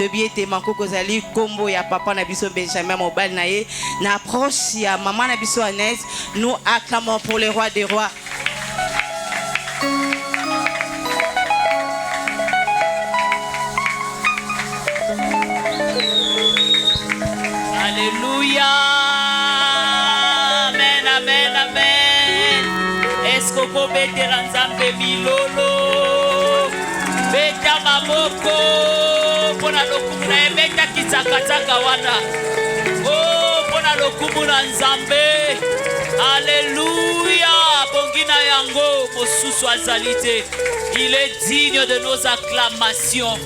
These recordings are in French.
Tobiete Mako Kozali Kombo ya papa na biso Benjamin Mobile nae na approche ya maman na biso Annette. Nous acclamons pour le roi des rois. Alléluia. Amen, amen, amen. Est-ce que vous mettez l'ensemble milolo? Beta maboko. Pona lokumuna beta kitakataka wana. Oh, pona lokumuna nzambe. Alléluia. Bongina yango mosusu azalite. Il est digne de nos acclamations.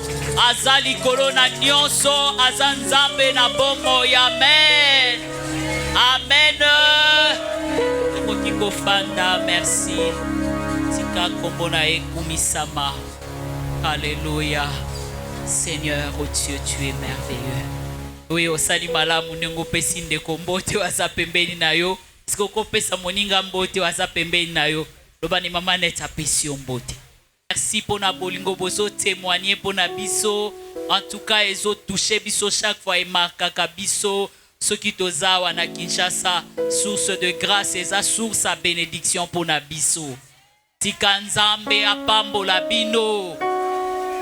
Azali korona nyonso azanzambe na bomo. Amen. Amen. Mokiko fanda, merci. Tika kombona ekumisama. Alléluia. Seigneur, oh Dieu, tu es merveilleux. Oui, au salimala munengo pesinde kombote waza pembeni na yo. Siko kopesa moninga mbote waza pembeni na yo. Lobani mama neta pesi mbote. Merci pour na bolingo bozo témoigner pour na biso. En tout cas, ils ont touché biso chaque fois et marqué biso. Ce qui toza wana Kinshasa, source de grâce et sa source à bénédiction pour na biso. Tikanzambe apambo la bino.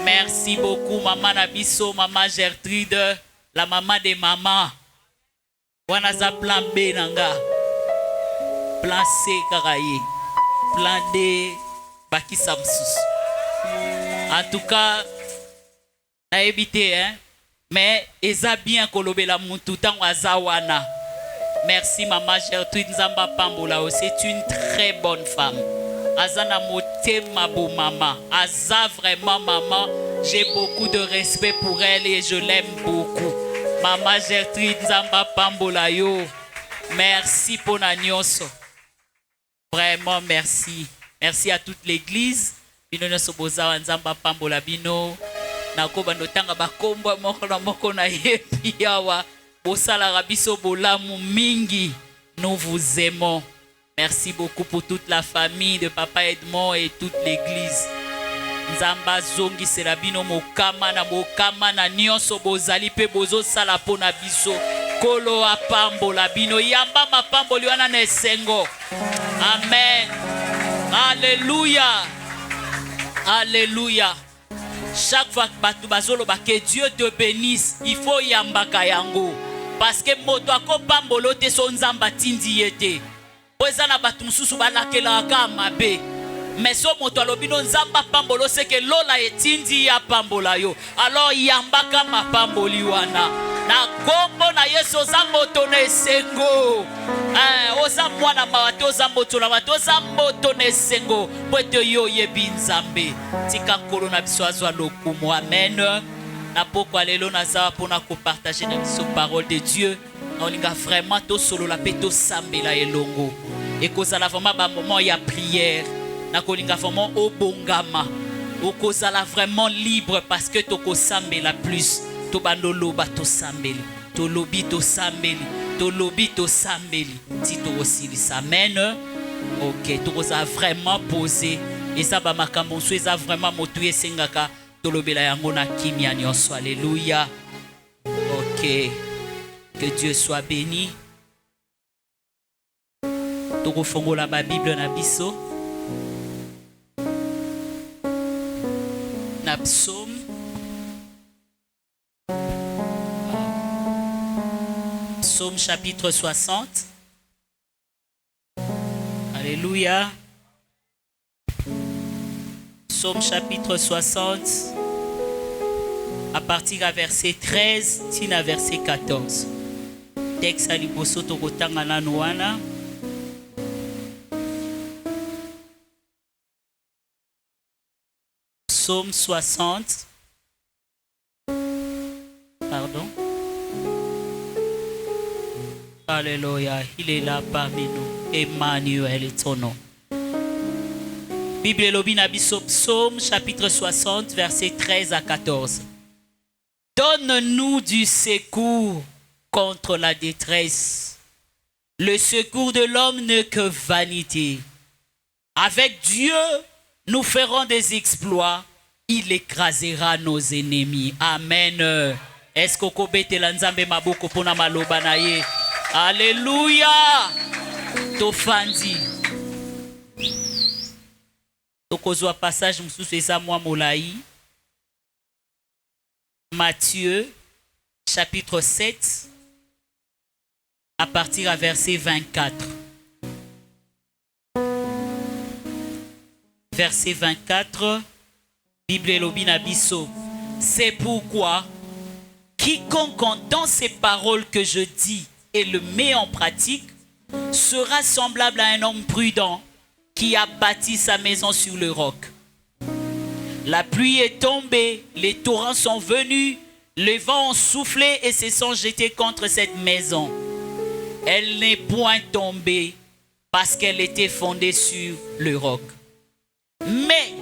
Merci beaucoup maman na biso, maman Gertrude, la maman des mamans. Wana za plan B nanga. Plan C karaye. Plan D baki samsus. En tout cas, na évité, hein? Mais eza bien kolobe la muntu tango azawana. Merci maman Gertrude Nzamba Pambola. C'est une très bonne femme. Azana motema bo maman. Aza vraiment maman. J'ai beaucoup de respect pour elle et je l'aime beaucoup. Maman Gertrude Nzamba Pambola yo. Merci pour na nyonso. Vraiment merci. Merci à toute l'église. Bino nyonso boza Nzamba Pambola bino. Nako bandotanga bakombo moko na moko na yepi yawa. Bosala rabiso bolamu mingi. Nous vous aimons. Merci beaucoup pour toute la famille de Papa Edmond et toute l'église. Nzamba zongi serabino mokama na nyonso bozali pe bozo sala pona biso. Kolo apambola bino yamba mapamboli wana na esengo. Amen. Alléluia. Alléluia. Chaque fois que Dieu te bénisse, il faut yambaka yango. Parce que moto akopambolo te son nzamba tindi yete. Ozana batu mususu balakela ka mabe. Mais so moto alobino nzamba pambolo c'est que lola etindi ya pambola yo. Alors yambaka mapamboli wana. Na kombo na Yesu zamboto na esengo. Oza mwana mawato zamboto na mawato zamboto na esengo. Pwete yo yebi nzambe. Tika nkolo na biso azwa lokumu. Amen. Na pokwa lelo na zawa pona ko partager na biso parole de Dieu. Na olinga vraiment to solo la peto sambela elongo. Et kozala vraiment ba moment ya prière. Na kolinga vraiment obongama. Okozala vraiment libre parce que toko sambela plus. To bandolo ba to sambeli. To lobi to sambeli. To lobi to sambeli. Si to osili amen. OK, to koza vraiment posé. Et ça ba makambo so eza vraiment motuye sengaka to lobela yango na kimia nyonso. Alléluia. OK. Que Dieu soit béni. Toko fongola ba Bible na biso. Na psaume. Psaume chapitre 60. Alléluia. Psaume chapitre 60. À partir à verset 13, tina verset 14. Texte à liboso tokotanga na noana. Psaume 60. Pardon. Alléluia. Il est là parmi nous. Emmanuel est ton nom. Bible Lobina Biso, Psaume chapitre 60, verset 13 à 14. Donne-nous du secours contre la détresse. Le secours de l'homme n'est que vanité. Avec Dieu, nous ferons des exploits. il écrasera nos ennemis. Amen. Est-ce que vous avez nzambe maboko pona maloba na ye? Alléluia. Tofandi. Tokozwa passage mususu eza mwa molai. Matthieu chapitre 7 à partir à verset 24. Verset 24, Bible Lobina Bisso. C'est pourquoi quiconque entend ces paroles que je dis et le met en pratique sera semblable à un homme prudent qui a bâti sa maison sur le roc. La pluie est tombée, les torrents sont venus, les vents ont soufflé et se sont jetés contre cette maison. Elle n'est point tombée parce qu'elle était fondée sur le roc. Mais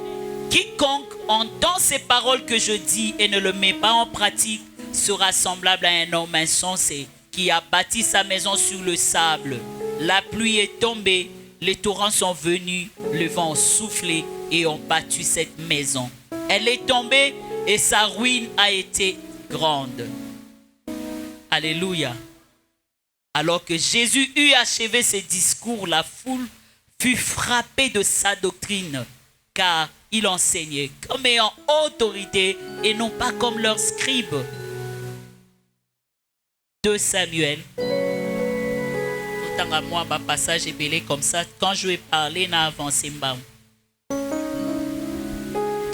quiconque entend ces paroles que je dis et ne le met pas en pratique sera semblable à un homme insensé qui a bâti sa maison sur le sable. La pluie est tombée, les torrents sont venus, le vent a soufflé et ont battu cette maison. Elle est tombée et sa ruine a été grande. Alléluia. Alors que Jésus eut achevé ses discours, la foule fut frappée de sa doctrine, car il enseignait comme ayant autorité et non pas comme leurs scribes. 2 Samuel. Autant à moi, un passage est belé comme ça. Quand je vais parler, n'a avancé.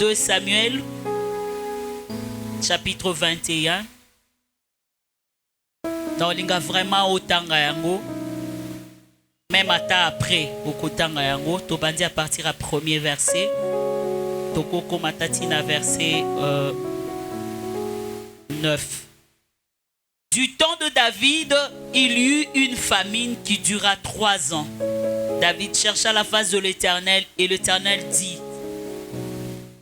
2 Samuel, chapitre 21. Donc, il y a vraiment autant à yango. Même après, au kotanga yango, to bandi à partir à premier verset. Toko komatatina verset 9. Du temps de David, il y eut une famine qui dura 3 ans. David chercha la face de l'Éternel et l'Éternel dit: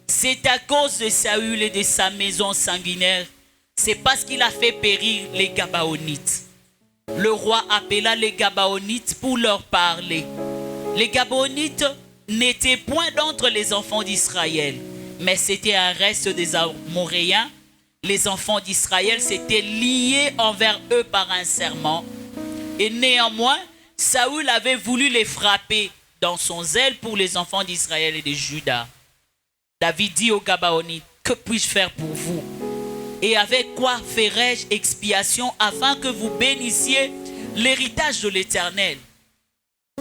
c'est à cause de Saül et de sa maison sanguinaire, c'est parce qu'il a fait périr les Gabaonites. Le roi appela les Gabaonites pour leur parler. Les Gabaonites n'étaient point d'entre les enfants d'Israël, mais c'était un reste des Amoréens. Les enfants d'Israël s'étaient liés envers eux par un serment. Et néanmoins, Saül avait voulu les frapper dans son zèle pour les enfants d'Israël et de Juda. David dit aux Gabaonites: que puis-je faire pour vous? Et avec quoi ferai-je expiation afin que vous bénissiez l'héritage de l'Éternel?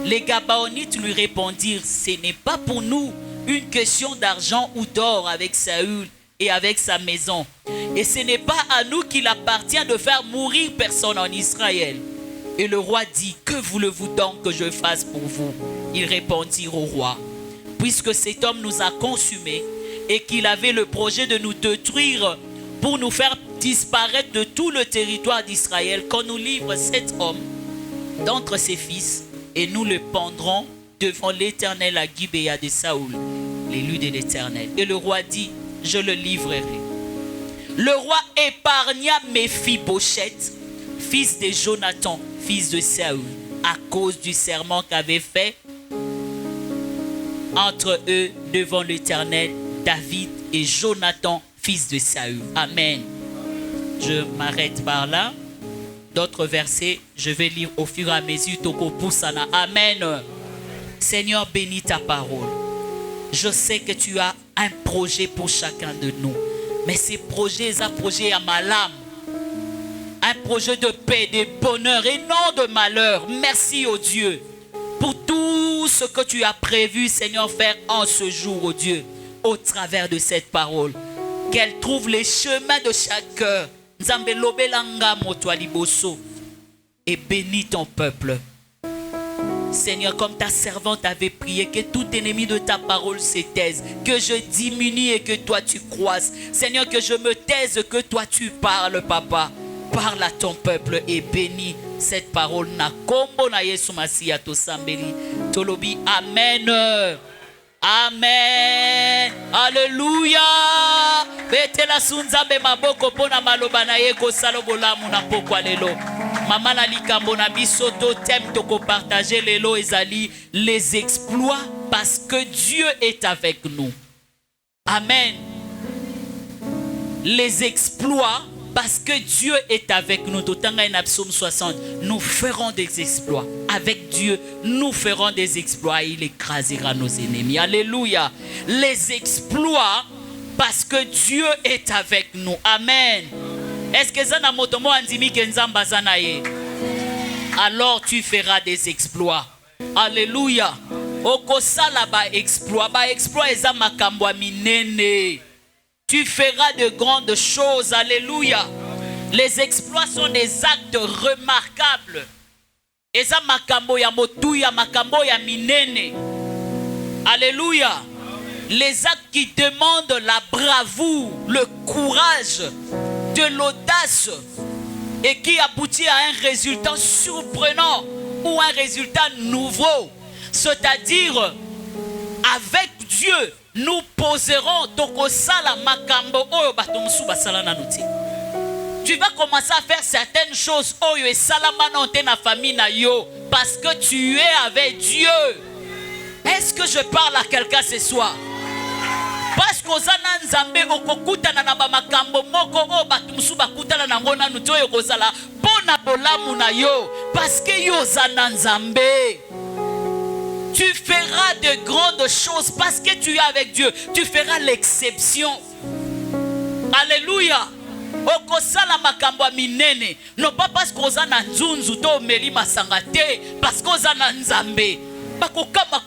Les Gabaonites lui répondirent: ce n'est pas pour nous une question d'argent ou d'or avec Saül et avec sa maison. Et ce n'est pas à nous qu'il appartient de faire mourir personne en Israël. Et le roi dit: que voulez-vous donc que je fasse pour vous? Ils répondirent au roi: puisque cet homme nous a consumés et qu'il avait le projet de nous détruire pour nous faire disparaître de tout le territoire d'Israël, qu'on nous livre cet homme d'entre ses fils et nous le pendrons devant l'Éternel à Gibéa de Saül, l'élu de l'Éternel. Et le roi dit: je le livrerai. Le roi épargna Méphibosheth, fils de Jonathan, fils de Saül, à cause du serment qu'avait fait entre eux devant l'Éternel David et Jonathan, fils de Saül. Amen. Je m'arrête par là. D'autres versets, je vais lire au fur et à mesure. Toko Poussana. Amen. Seigneur, bénis ta parole. Je sais que tu as un projet pour chacun de nous. Mais ces projets, c'est un projet à ma âme. Un projet de paix, de bonheur et non de malheur. Merci, oh Dieu, pour tout ce que tu as prévu, Seigneur, faire en ce jour, oh Dieu, au travers de cette parole. Qu'elle trouve les chemins de chaque cœur. Et bénis ton peuple. Seigneur, comme ta servante avait prié, que tout ennemi de ta parole se taise, que je diminue et que toi tu croisses. Seigneur, que je me taise, que toi tu parles, Papa. Parle à ton peuple et bénis cette parole. Na kombo na Yesu Masiya to sambeli. Tolobi amen. Amen. Alléluia. Betela sunzambe maboko pona maloba na ye ko salobola muna pokwa lelo. Mama na likambo na biso to thème to ko partager lelo ezali les exploits parce que Dieu est avec nous. Amen. les exploits, parce que Dieu est avec nous. Psaume 60, nous ferons des exploits. Avec Dieu, nous ferons des exploits. Il écrasera nos ennemis. Alléluia. Les exploits, parce que Dieu est avec nous. Amen. Est-ce que ça n'a motomo andimi kenzamba zanaye? Alors tu feras des exploits. Alléluia. Okosala ba exploit. Ba exploit eza makambo minene. Tu feras de grandes choses. Alléluia. Les exploits sont des actes remarquables. Eza makambo ya motuya, makambo ya minene. Alléluia. Les actes qui demandent la bravoure, le courage, de l'audace et qui aboutit à un résultat surprenant ou un résultat nouveau. C'est-à-dire, avec Dieu, nous poserons tokosala makambo oyo batomsu basala nanuti. Tu vas commencer à faire certaines choses oyo et salamana te na famille na yo parce que tu es avec Dieu. Est-ce que je parle à quelqu'un ce soir? Parce que ozana nzambe okokutana na ba makambo moko o batumsu bakutana na ngona nuto yo kozala pona bolamu na yo parce que yo ozana nzambe. Tu feras de grandes choses parce que tu es avec Dieu. Tu feras l'exception. Alléluia. Okosala makambo minene. Non pas parce que ozana nzunzu to meli masangate, parce que ozana nzambe.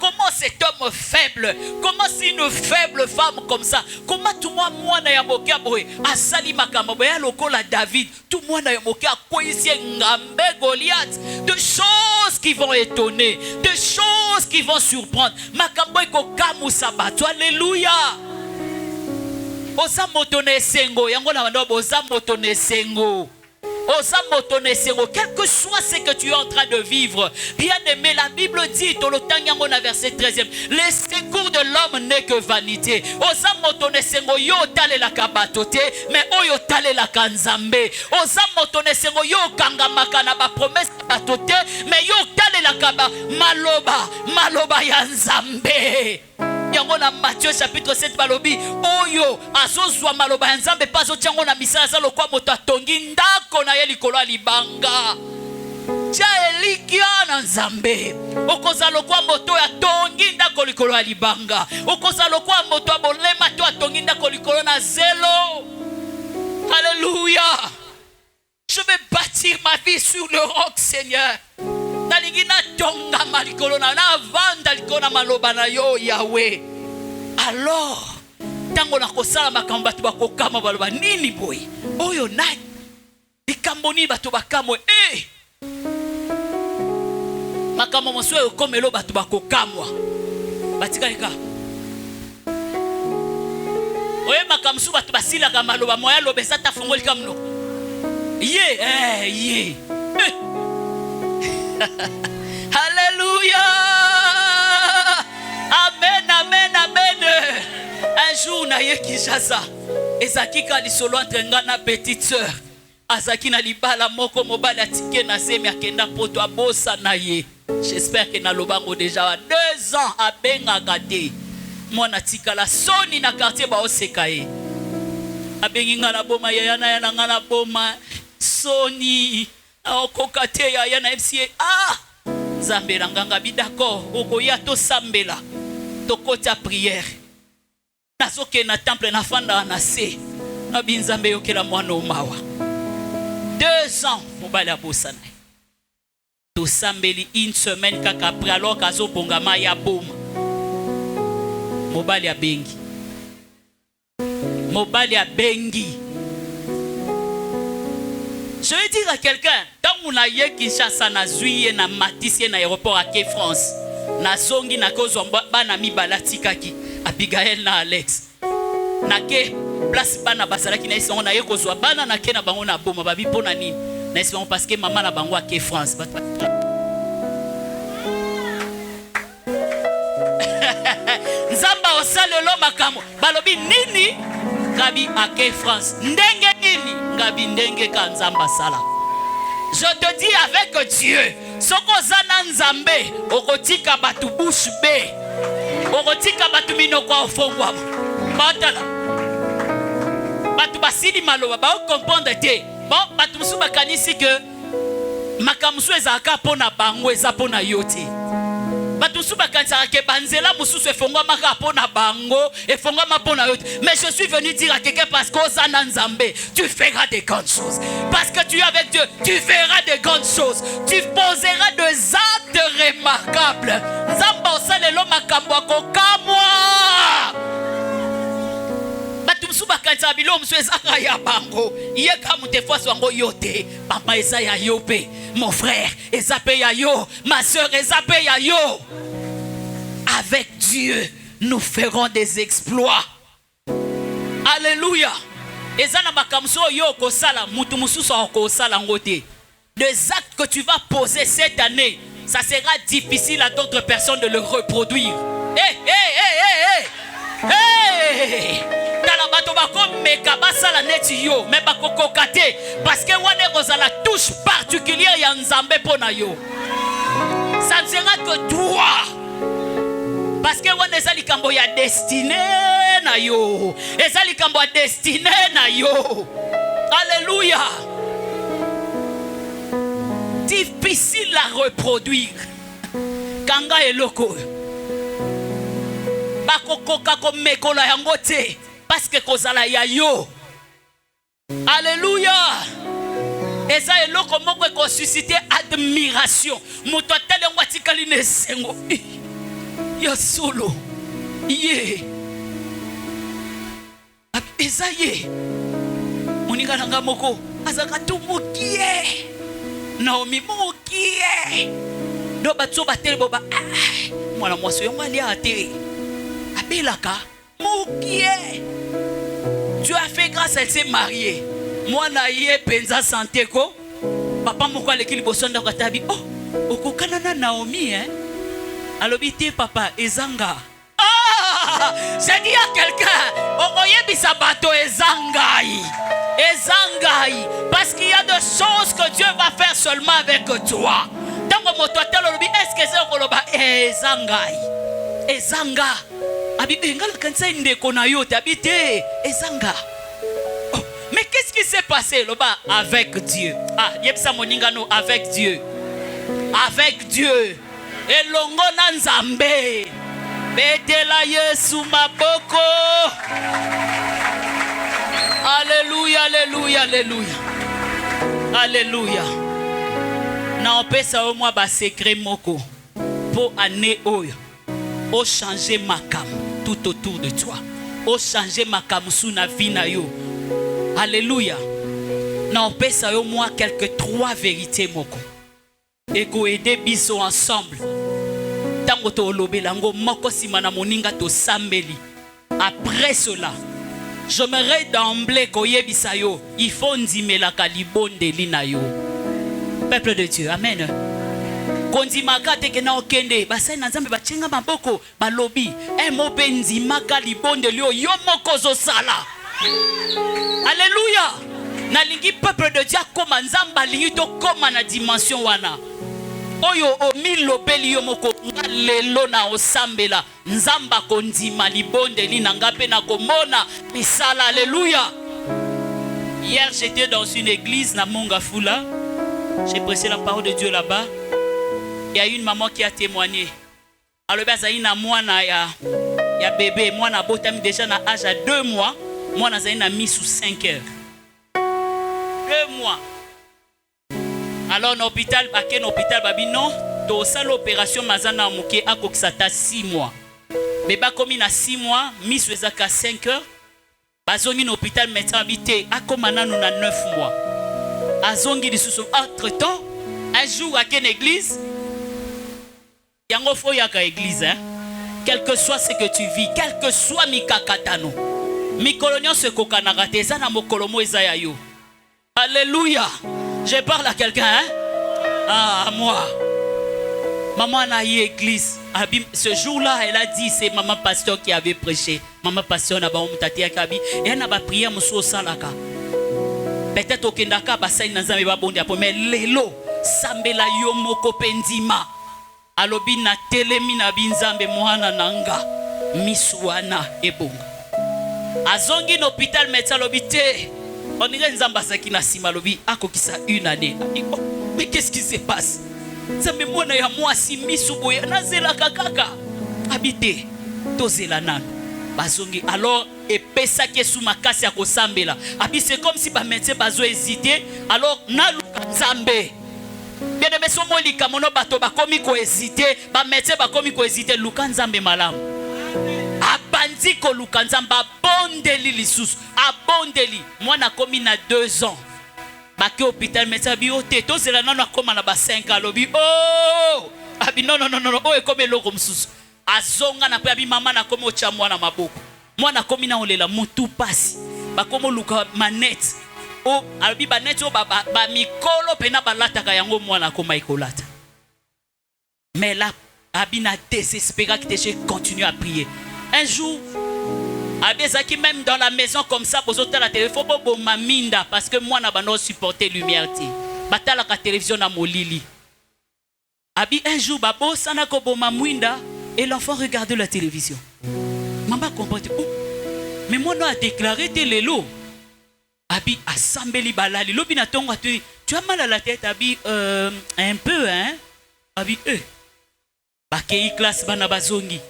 Comment cet homme faible, comment c'est une faible femme comme ça, comment tout moi na yamoke aboye asali makambo ya lokola David, tout moi na yamoke akoyisi ngambe Goliath, de choses qui vont étonner, de choses qui vont surprendre. Makambo eko kamusa bato. Alléluia. Oza motone sengo yango na bando oza motone sengo. Quel que soit ce que tu es en train de vivre, bien aimé, la Bible dit, dans le temps, verset 13e, les secours de l'homme n'est que vanité. Oza motone sengo yo tale la kabatote, mais oyo tale la kanzambe. Oza motone sengo yo kanga makana ba promesse batote, mais yo tale la kaba maloba ya nzambe. Yango na Matthieu chapitre 7 balobi oyo azozwa maloba ya nzambe pazo tiango na misala za lokwa moto atongi ndako na ye likolo libanga tia elikia na nzambe okoza lokwa moto atongi ndako likolo libanga okoza lokwa moto abolema to atongi ndako likolo na zelo. Alléluia. Je vais bâtir ma vie sur le roc, Seigneur. Nalingina tonga malikolo na vanda likona maloba na yo Yahweh. Alors tango na kosala makambo batu bakokama baloba nini boy oyo nani likambo ni batu bakamwe makambo moswe okomelo batu bakokamwa batika nika oye makambo su batu basila ka maloba moya lobesa ta fongoli kamno ye Alléluia. Amen, amen, amen. Un jour, na ye Kinshasa, ezaki ka lisolo entre nga na petite sœur. Azaki na libala moko mobala tike na semi akenda poto abosa na ye. J'espère que na lobango déjà 2 ans à benga te. Mwana tika la soni na quartier ba osekaye. Abengi nga na boma ya na nga na boma soni. Okokate ya na FCA Zambela nganga bidako okoya to sambela to kota prière nazoke na temple na fanda na se na binzambe yokela mwana omawa 2 ans mobali abosana to sambeli 1 semaine kaka après alors kazo bongama ya boma mobali abengi. Je vais dire à quelqu'un, tant qu'on a eu Kinshasa na zuye na matisier na aéroport à Quai France, na zongi na kozo bana mi balatikaki, Abigail na Alex, na ke place bana basalaki na isongo na ye kozo bana na ke na bango na boma babi pona nini, na isongo parce que maman na bango à Quai France. Nzamba osalelo makamo, balobi nini? Gabi à Quai France. Ndenge nini? Gabi ndenge kanzamba sala. Je te dis avec Dieu, soko zana nzambe, okotika batu bouche be. Okotika batu minoko ofongwa. Batala. Batu basili maloba ba comprendre te bon bato musu bakanisi que makamusu ezaka pona bango eza pona yo te bato musu bakanisaka ke banzela mususu efongwamaka pona bango efongwama pona yo te. Mais je suis venu dire à quelqu'un parce que oza na Nzambe tu feras des grandes choses, parce que tu es avec Dieu tu verras des grandes choses, tu poseras des actes remarquables. Nzamba osalelo makambo akokamwa musu bakanisa bilo musu ezaka ya bango yeka mutefwa swango yote papa eza ya yo pe mon frère eza pe ya yo ma sœur eza pe ya yo. Avec Dieu nous ferons des exploits. Alléluia. Eza na makamso yo ko sala mutu mususu ko sala ngote. Des actes que tu vas poser cette année, ça sera difficile à d'autres personnes de le reproduire. Hey hey hey hey hey. Hey! Talabato bako meka basala neti yo mais bako kate parce que wane roza la touche particulière ya Nzambe pona yo. Ça ne sera que toi. Parce que wane ezali kambo ya destinée na yo. Ezali kambo ya destinée na yo. Alléluia. Difficile à reproduire. Kanga eloko. Bakokoka komekola yango te parce que kozala ya yo. Alléluia. Eza eloko moko ko susciter admiration. Muto tele ngwati kaline sengo. Ya solo. Ye. Eza ye. Moninga nanga moko azaka tumukie. Naomi mukie. Do batso batele boba. Mwana mwasi yo mali ate. Abelaka mukie. Dieu a fait grâce, elle s'est mariée. Moi naïe penza santé ko. Papa moko aleki liboso ndako tabi. Oh, okokana na Naomi hein. Alobité papa ezanga. Ah! J'ai dit à quelqu'un, okoye bisabato ezangai. Ezangai parce qu'il y a des choses que Dieu va faire seulement avec toi. Tango moto atelo lobi est-ce que c'est okoloba ezangai. Ezanga. Abi ngala kansa ndeko na yo tabité ezanga. Oh, mais qu'est-ce qui s'est passé là-bas avec Dieu? Ah, yebsa moningano avec Dieu. Avec Dieu. Elongo na Nzambe. Betela Yesu maboko. Alléluia, alléluia, alléluia. Alléluia. Na opesa au moi ba secret moko. Pour année oyo. O changer makam tout autour de toi. O changer makam sous na vie na yo. Alléluia. Na opesa au moi quelques 3 vérités moko. Et ko aider biso ensemble. Tango to lobelango moko simana moninga to sambeli. Après cela, j'aimerais d'emblée koyebisa yo, il faut ndimela kalibonde lina yo. Peuple de Dieu, amen. Kondimaka teke na okende, basai na Nzambe bachenga maboko, balobi, mo pe ndimaka libonde lio yo moko zo sala. Alléluia. Nalingi peuple de Dieu koma Nzamba lingi to koma na dimension wana. Oyo omilobeli yo moko lelo na osambela Nzamba kondima libonde lina ngape na komona misala. Alléluia. Hier j'étais dans une église na Mongafula. J'ai prêché la parole de Dieu là-bas. Il y a une maman qui a témoigné. Alors bazayina mwana ya bébé, mwana botami déjà na âge à 2 mois, mwana zayina mis sous 5 heures. 2 mois. Alors l'hôpital, l'hôpital babi non, to ça l'opération mazana muke akokisata 6 mois. Bébé komi na 6 mois, mis sous 5 heures. Bazongi l'hôpital médecin habité akomana nous na 9 mois. Azongi lisusu entre-temps, un jour à quelle église? Yango fo yaka église hein. Quel que soit ce que tu vis, quel que soit mikakatano. Mikolonio se kokanaka te za na mokolomo ezaya yo. Alléluia. Je parle à quelqu'un hein? Ah, à moi. Maman a eu église. Ce jour-là, elle a dit c'est maman pasteur qui avait prêché. Maman pasteur na ba omutati akabi et na ba prière muso salaka. Peut-être au Kendaka basai na Nzambe ba bondi apo mais lelo sambela yo moko pendima. Alobi na telemi na binzambe mwana nanga miswana ebonga. Azongi na hôpital médecin lobité On dirait Nzamba Zaki na Simalobi, akokisa une année. Oh, mais qu'est-ce qui se passe? Ça me mona ya moi si misuboya na zela kakaka. Habité, tozela nan. Bazongi alors et pesa ke sous makasi ya kosambela. Abi c'est comme si ba médecin bazo hésiter, alors na luka Nzambe. Bien aimé so molika mono bato ba komi ko hésiter, ba médecin ba komi ko hésiter luka Nzambe malamu. Abandi ko luka Nzambe abondeli lisusu, abondeli. Moi na komi na 2 ans. Baki hôpital médecin bi ote to zela nano akoma na ba 5 ans lobi. Oh! Abi non, oh e comme eloko msusu. Azonga na pe abi mama na komi ocha mwana maboko. Mwana komi na olela mutu pasi. Ba komo luka manette. O abi banette o ba mikolo pena balataka yango mwana koma ikolata. Mais là abi na désespéré que je continue à prier. Un jour Abezaki même dans la maison comme ça pour sauter la téléphone pour maminda parce que moi n'a pas supporté lumière ti. Batala la télévision na molili. Abi un jour babo sana ko mamwinda et l'enfant regardait la télévision. Maman comprend. Oh, mais moi non a déclaré lelo. Abi asambeli balali lobi na tonga tu as mal à la tête abi un peu hein. Abi bakei classe bana bazongi.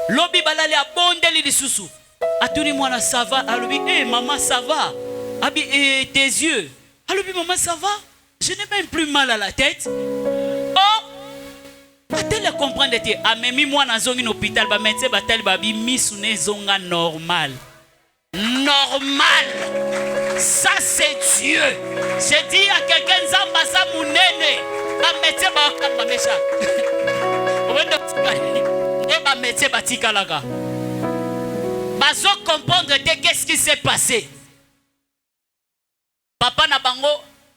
Lobi balali abondeli lisusu. Atuni mwana ça va. Alobi maman ça va. Abi tes yeux. Alobi maman ça va. Je n'ai même plus mal à la tête. Oh. A-t-elle comprendre te amemi mwana zongi na hôpital ba médecin batal babi misune zonga normal. Normal. Ça c'est Dieu. Je dis à quelqu'un Nzamba sa munene. Ba médecin ba kamba mesha. Ba médecin batika laga. Bazo comprendre qu'est-ce qui s'est passé. Papa na bango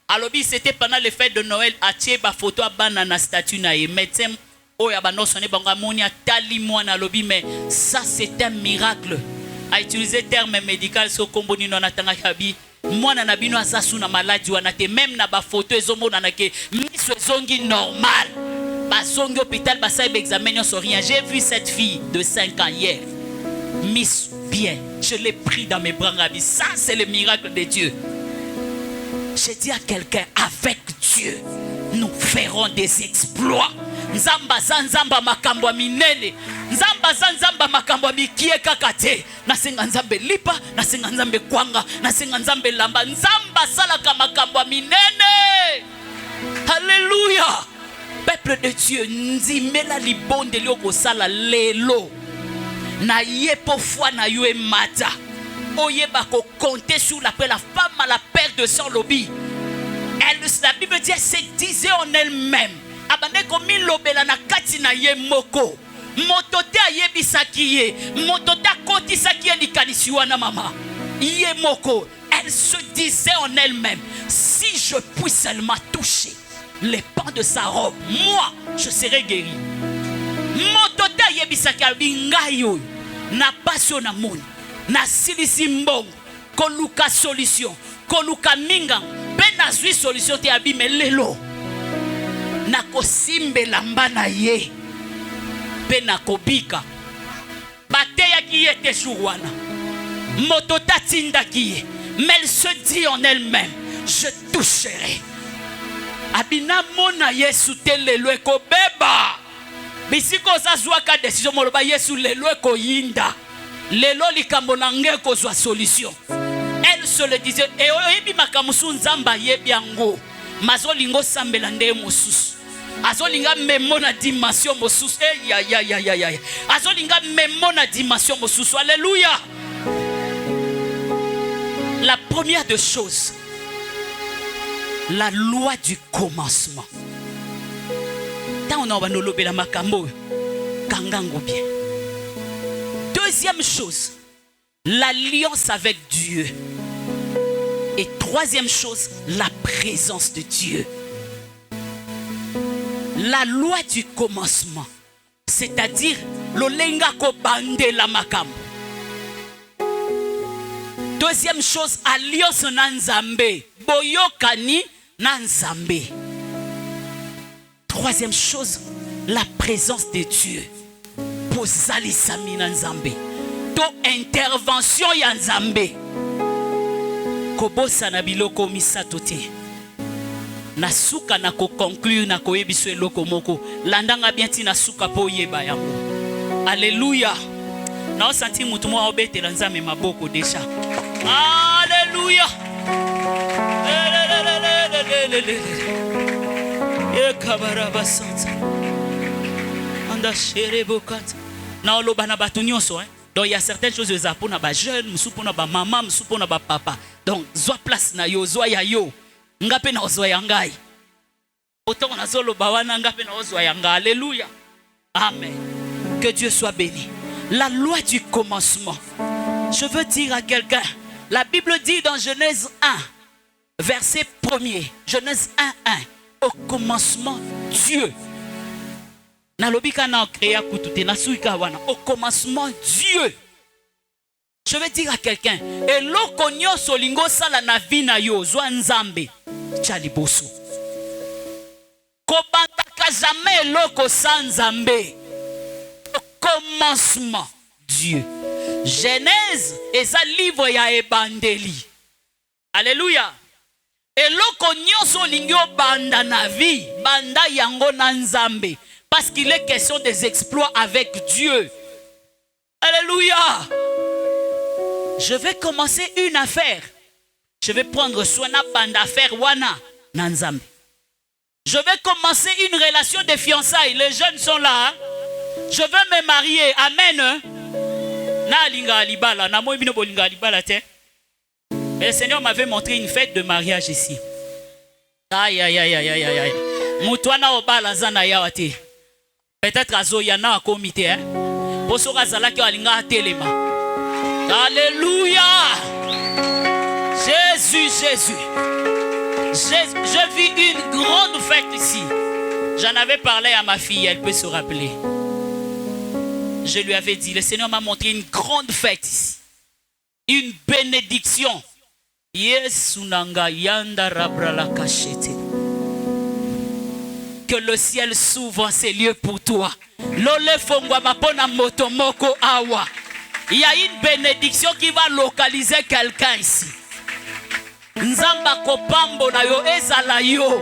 alobi c'était pendant les fêtes de Noël atie ba photo a banana statue na ye médecin o ya bano sonné bango amoni atali mwana alobi mais ça c'est un miracle. A utiliser terme médical so komboni non atanga kabi mwana na bino asasu na maladie wana te même na ba photo ezomona na ke miso ezongi normal. Bazongi hôpital basa ba examen sur rien. J'ai vu cette fille de 5 ans hier. Miss bien, je l'ai pris dans mes bras. Ça c'est le miracle de Dieu. J'ai dit à quelqu'un, avec Dieu, nous ferons des exploits. Nzamba zanzamba makambo minene. Nzamba zanzamba makambo mikie kakate. Nasenga nzambe lipa, nasenga nzambe kwanga, nasenga nzambe lamba. Nzamba salaka makambo minene. Alléluia. Peuple de Dieu, nzimela libonde lioko sala lelo. Na yepo foi na yo mata. Oyeba ko compter sur la femme à la perte de son lobby. Elle, la Bible dit, elle se disait en elle-même. Abane komi lobela na kati na ye moko. Motote ayebisaki ye. Motote akotisaki ye likanisi wana mama. Ye moko. Elle se disait en elle-même, si je puis seulement toucher les pans de sa robe, moi je serai guéri. Motote ayebisaki abingayo na passion na moni. Na silisi mbongo koluka solution koluka minga pe na zui solution te abime lelo na kosimbela mbana ye pe na kobika bateya ki ete jourwana moto tatinda ki mais elle se dit en elle-même je toucherai abina mona Yesu te lelo ekobeba bisiko zazwa ka décision moloba Yesu lelo ekoyinda. Lelo likambo nange kozwa solution. Elle se le disait et oyebi makamusu nzamba yebi yango mazolingo sambela nde mosusu azolinga memo na dimension mosusu ya azolinga memo na dimension mosusu. Alléluia. La première des choses, la loi du commencement. Tant on va nous lobela makambo kangango bien. Deuxième chose, l'alliance avec Dieu. Et troisième chose, la présence de Dieu. La loi du commencement, c'est-à-dire l'olenga ko bande la makam. Deuxième chose, alliance nanzambe, boyokani nanzambe. Troisième chose, la présence de Dieu. Pozali sami na nzambe to intervention ya nzambe kobosa na biloko misato te. Na suka na ko conclure na ko yebiso eloko moko. Landanga bien ti na suka po yeba yango. Alléluia. Na senti mutu mo obete la nzambe maboko deja. Alléluia. E kabaraba santa. Anda chere bokata. Na oloba na batu nyonso hein. Donc il y a certaines choses que pour na ba jeune, musu pour na ba maman, musu pour na ba papa. Donc zwa place na yo, zwa ya yo. Ngape na ozwa ya ngai. Autant na zolo ba wana ngape na ozwa ya ngai. Alléluia. Amen. Que Dieu soit béni. La loi du commencement. Je veux dire à quelqu'un, la Bible dit dans Genèse 1, verset 1er, Genèse 1:1, au commencement Dieu. Au commencement Dieu. Je vais dire à quelqu'un, et l'okonyo solingo sala na vina yo zwa nzambe chaliboso. Kobandaka jamais loko sans nzambe. Au commencement Dieu. Genèse est un livre ya ebandeli. Alléluia. Et l'okonyo solingo banda na vie, banda yango na nzambe. Parce qu'il est question des exploits avec Dieu. Alléluia. Je vais commencer une affaire. Je vais prendre soin de bande affaire wana nanzambe. Je vais commencer une relation de fiançailles. Les jeunes sont là. Je veux me marier. Amen. Na linga alibala, na mo bino bolinga alibala te. Mais le Seigneur m'avait montré une fête de mariage ici. Aïe aïe aïe aïe aïe aïe. Mutwana obala zana yawati. Peut-être azoyana a comité hein. Posora zalaki alinga telema. Alléluia. Jésus, Jésus. Je vis une grande fête ici. J'en avais parlé à ma fille, elle peut se rappeler. Je lui avais dit, le Seigneur m'a montré une grande fête ici. Une bénédiction. Yesunanga yanda rabra la cachette. Que le ciel s'ouvre en ces lieux pour toi. Lole fongwa mapona motomoko awa. Il y a une bénédiction qui va localiser quelqu'un ici. Nzamba kopambo na yo ezala yo.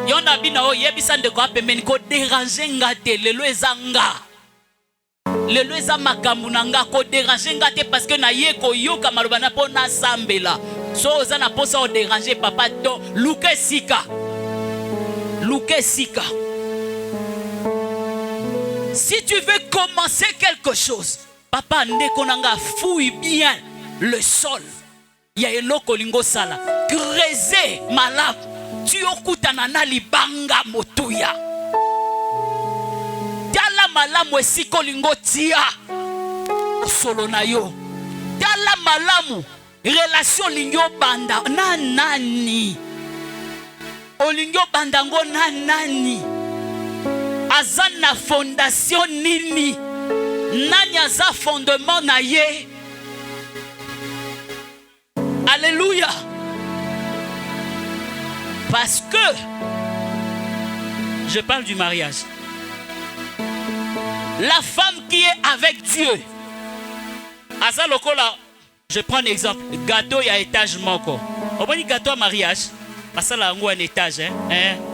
Yona bina o yebisa ndeko apemeni ko déranger ngate lelo ezanga. Lelo eza makambu na nga ko déranger ngate parce que na ye ko yoka maloba na pona sambela. So oza na posa o déranger papa to luke sika. Luke sika. Si tu veux commencer quelque chose, papa ndekonanga fouille bien le sol. Ya eloko lingo sala. Creusez malab. Tu okutana na libanga motuya. Tala malamu esiko lingo tia. Solo na yo. Tala malamu relation lingo banda na nani. Olingo bandango na nani. Azana fondation nini. Nani aza fondement na ye. Alléluia. Parce que je parle du mariage. La femme qui est avec Dieu. Aza lokola, je prends un exemple. Gâteau y a étage moko. On va dire gâteau à mariage. Asa la un étage. 1,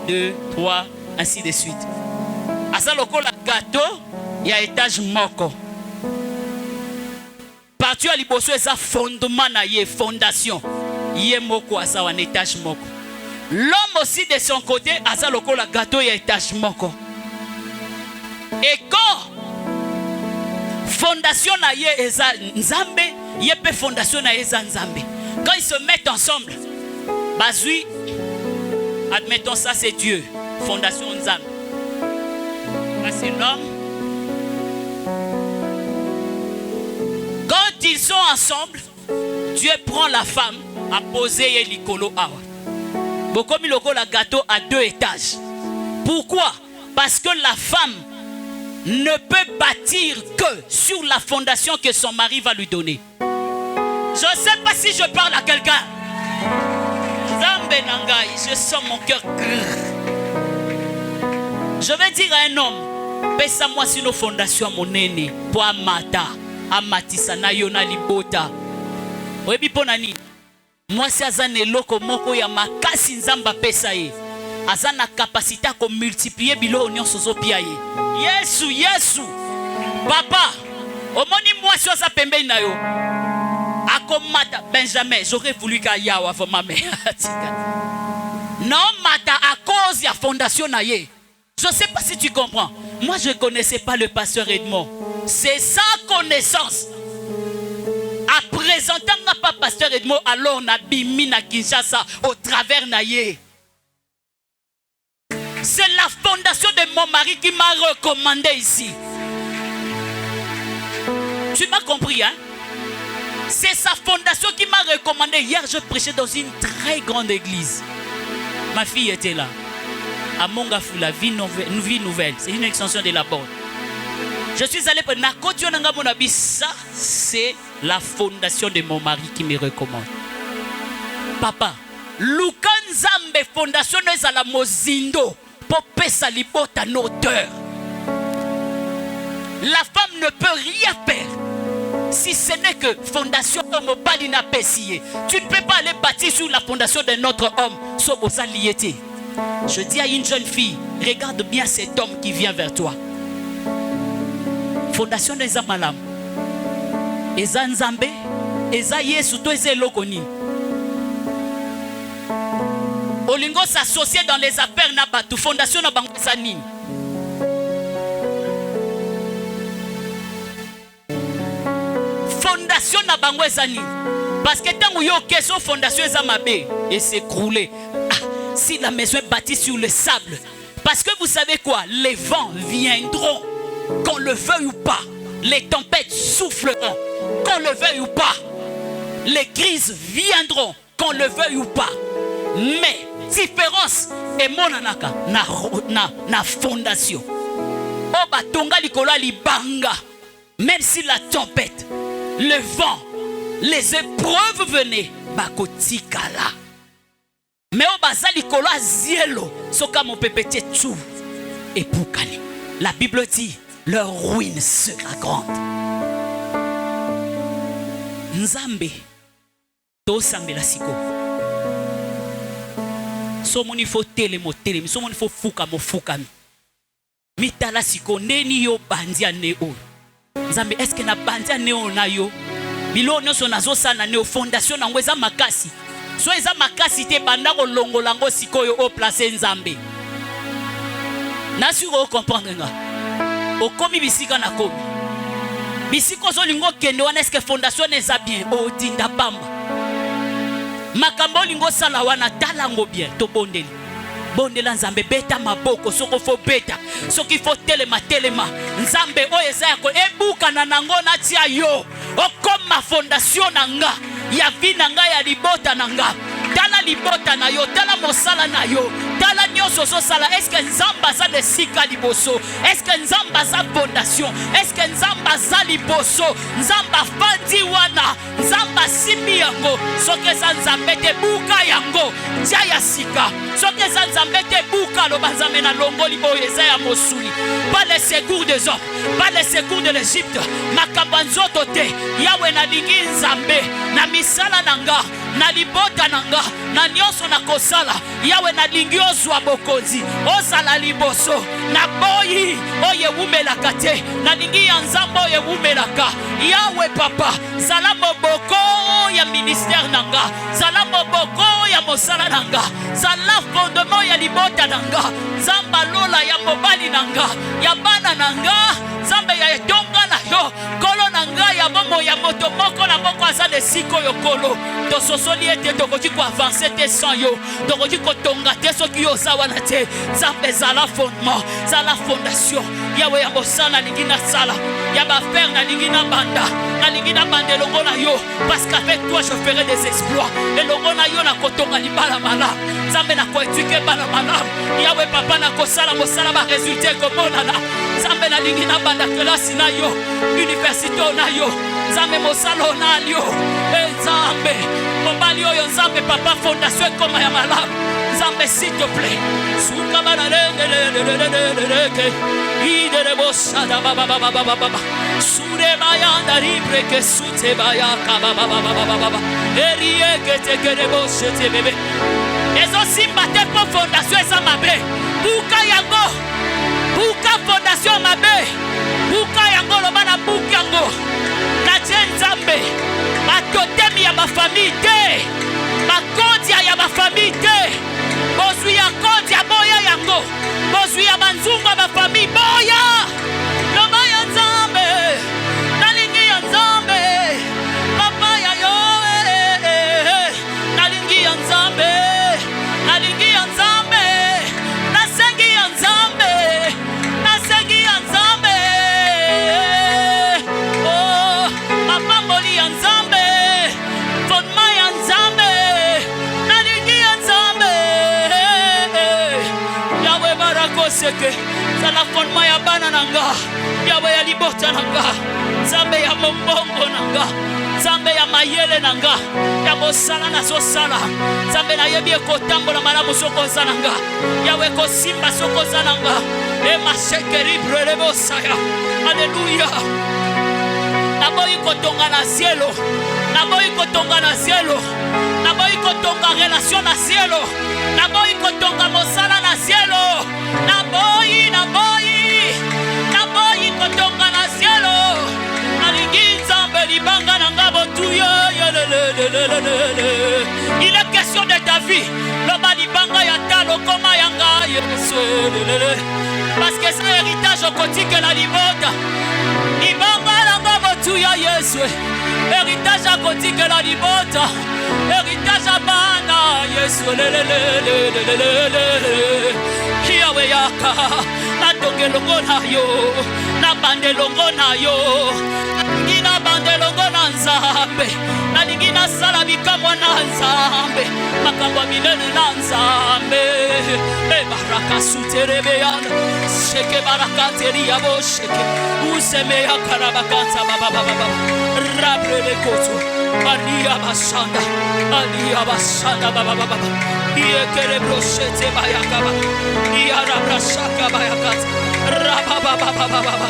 2, 3, ainsi de suite. Asa lokola gâteau y a étage moko. Partout à liboso eza fondement na ye fondation. Ye moko asa un étage moko. L'homme aussi de son côté asa lokola gâteau y a étage moko. Et quand fondation na ye eza nzambe, ye pe fondation na eza nzambe. Quand ils se mettent ensemble, bazui, admettons ça c'est Dieu, fondation nzambe. Ça c'est l'homme. Quand ils sont ensemble, Dieu prend la femme à poser l'icolo awa. Bokomi loko la gâteau à 2 étages. Pourquoi? Parce que la femme ne peut bâtir que sur la fondation que son mari va lui donner. Je ne sais pas si je parle à quelqu'un. Je sens mon cœur. Je vais dire à un homme, pesa-moi sur nos fondations mon aîné pour amata, amatisa na yona libota. Oyebi ponani. Moi si azane loko moko ya makasi nzamba pesa ye. Azana capacité à multiplier bilo nyonso zo pia ye. Yesu. Papa, omoni moi si oza pembeni na yo. Akomata Benjamin, j'aurais voulu qu'il y ait avant ma mère. Non, mata à cause de la fondation na ye. Je ne sais pas si tu comprends. Moi, je ne connaissais pas le pasteur Edmond. C'est sa connaissance. À présentant pas pasteur Edmond, alors on a bimi na Kinshasa au travers na ye. C'est la fondation de mon mari qui m'a recommandé ici. Tu m'as compris, hein? C'est sa fondation qui m'a recommandé. Hier, je prêchais dans une très grande église. Ma fille était là. À Mongafou, la vie nouvelle. C'est une extension de la borne. Je suis allé pour Nakodio Nangamonabi. Ça, c'est la fondation de mon mari qui me recommande. Papa, Lukanzambe fondation est à la Mozindo. Pour pesa libota noteur. La femme ne peut rien faire. Si ce n'est que fondation mobile n'a pas essayé. Tu ne peux pas aller bâtir sur la fondation d'un autre homme. Sauf aux alliés. Je dis à une jeune fille, regarde bien cet homme qui vient vers toi. Fondation des Amalam. Eza Nzambe, Eza Yesu, to Eza Lokoni. Olingo s'associer dans les affaires Nabatu. Fondation Nabangosanine. Fondation na bango ezani parce que tant yo question fondation ezamabe et s'écrouler. Si la maison est bâtie sur le sable, parce que vous savez quoi, les vents viendront qu'on le veuille ou pas, les tempêtes souffleront qu'on le veuille ou pas, les crises viendront qu'on le veuille ou pas, mais différence et monanaka na fondation oba tonga likolo libanga. Même si la tempête, le vent, les épreuves venaient, bakotikala. Mais au bazali kola zielo, soka mon pépétier tchou et poukani. La Bible dit, leur ruine sera grande. Nzambe, to sambela siko. Somoni fo telemo, somoni fo fukamo, fukami. Mitala siko, neni yo bandia neo. Nzambe, est-ce que na bandia neo na yo? Bilo nyonso nazo sana neo fondation nango eza makasi. So eza makasi te banda ko longo lango sikoyo o place Nzambe. Na suro comprendre nga. O komi bisika na komi. Bisiko zo lingo kende wana est-ce que fondation eza bien o dinda pamba. Makambo lingo sala wana talango bien to bondeli. Bondela Nzambe beta maboko soko fo beta soki fo telema Nzambe oyo eza ko ebuka na nango na tia yo okoma fondation nanga ya vie nanga ya libota nanga tala libota na yo tala mosala na yo tala nyonso so sala. Est-ce que Nzamba za de sika liboso? Est-ce que Nzamba za fondation? Est-ce que Nzamba za liboso? Nzamba fandi wana Nzamba simi yango soki za Nzambe te buka yango tia ya sika soki za Nzambe te buka lo banzambe na longoli oyo eza ya mosuli. Pas les secours des hommes, pas les secours de l'Égypte. Makambo nzoto te yawe na lingi Nzambe na misala nanga na libota nanga na nyonso na kosala yawe na lingi ozwa bokonzi ozala liboso na boyi oye wumelaka te na lingi ya Nzambe oye wumelaka yawe papa zala moboko ya ministère nanga zala moboko ya mosala nanga zala fondement ya libota nanga Nzamba lola ya mobali nanga ya bana nanga Nzambe ya etonga na yo kolo nanga ya bomo ya moto moko na moko aza de siko yo kolo to sosoli ete tokoki ko avancer te sans yo tokoki ko tonga te soki yo zawana te Nzambe zala fondement zala fondation yawe ya bosala lingi na sala ya ba faire na lingi na banda longo na yo parce qu'avec toi je ferai des exploits et longo na yo na kotonga libala mala Nzambe na ko éduquer bana mala yawe papa na kosala mosala ba résultat komonana Nzambe na lingi na banda classe na yo université na yo Nzambe mosala na yo Nzambe mobali oyo Nzambe papa fondation koma ya malamu Nzambe s'il te plaît suka bana de rebosa da baba baba baba baba. Sure bayanda libre que sute bayaka baba baba baba baba. Erie que te rebosa te bébé. Ezo simba te po fondation eza mabe. Buka yango. Buka fondation mabe. Buka yango lo bana buka yango. Na Nzambe. Batotemi ya ma famille te. Bakodia ya ma famille te. Bozwi ya kodia boya yango. Bozwi ya banzungu ma famille boya. Loba ya Nzambe. Nalingi ya Nzambe. Papa ya yo. Nalingi ya Nzambe. Nalingi ya Nzambe. Nasengi ya Nzambe. Nasengi ya Nzambe. Oh, mapamboli ya Nzambe. Fondema ya Nzambe. Nalingi ya Nzambe. Yawe barako seke. Zala fondema ya bana nanga. Yawe ya libota nanga. Nzambe ya mombongo nanga. Nzambe ya mayele nanga. Ya mosala na sosala. Nzambe na yebi ekotambola malamu soko zananga. Yawe ko simba soko zananga. E mashekeri brelebo saya. Alléluia. Naboyi kotonga na cielo. Naboyi kotonga na cielo. Naboyi kotonga relation na cielo. Naboyi kotonga mosala na cielo. Naboyi kotonga na cielo. Nalingi Nzambe libanga nanga botuya. Il est question de ta vie. Loba libanga ya talo koma yanga Yesu. Parce que c'est héritage au quotidien la libota. Libanga nanga botuya Yesu. Héritage à quotidien la libota. Héritage à bana Yesu. Yawe yaka. Na donge longo na yo. Na bande longo na yo. Ngina bande longo na Nzambe. Nalingi na sala bikamwa na Nzambe. Makambo minene na Nzambe. E baraka suterebe yana. Sheke baraka teri yabo sheke. Useme ya karabakata baba baba baba. Rabre le koto. Maria basanda. Maria basanda baba baba baba. Iye kere broshete bayakaba. Iya rabrashaka bayakata. Raba baba baba baba.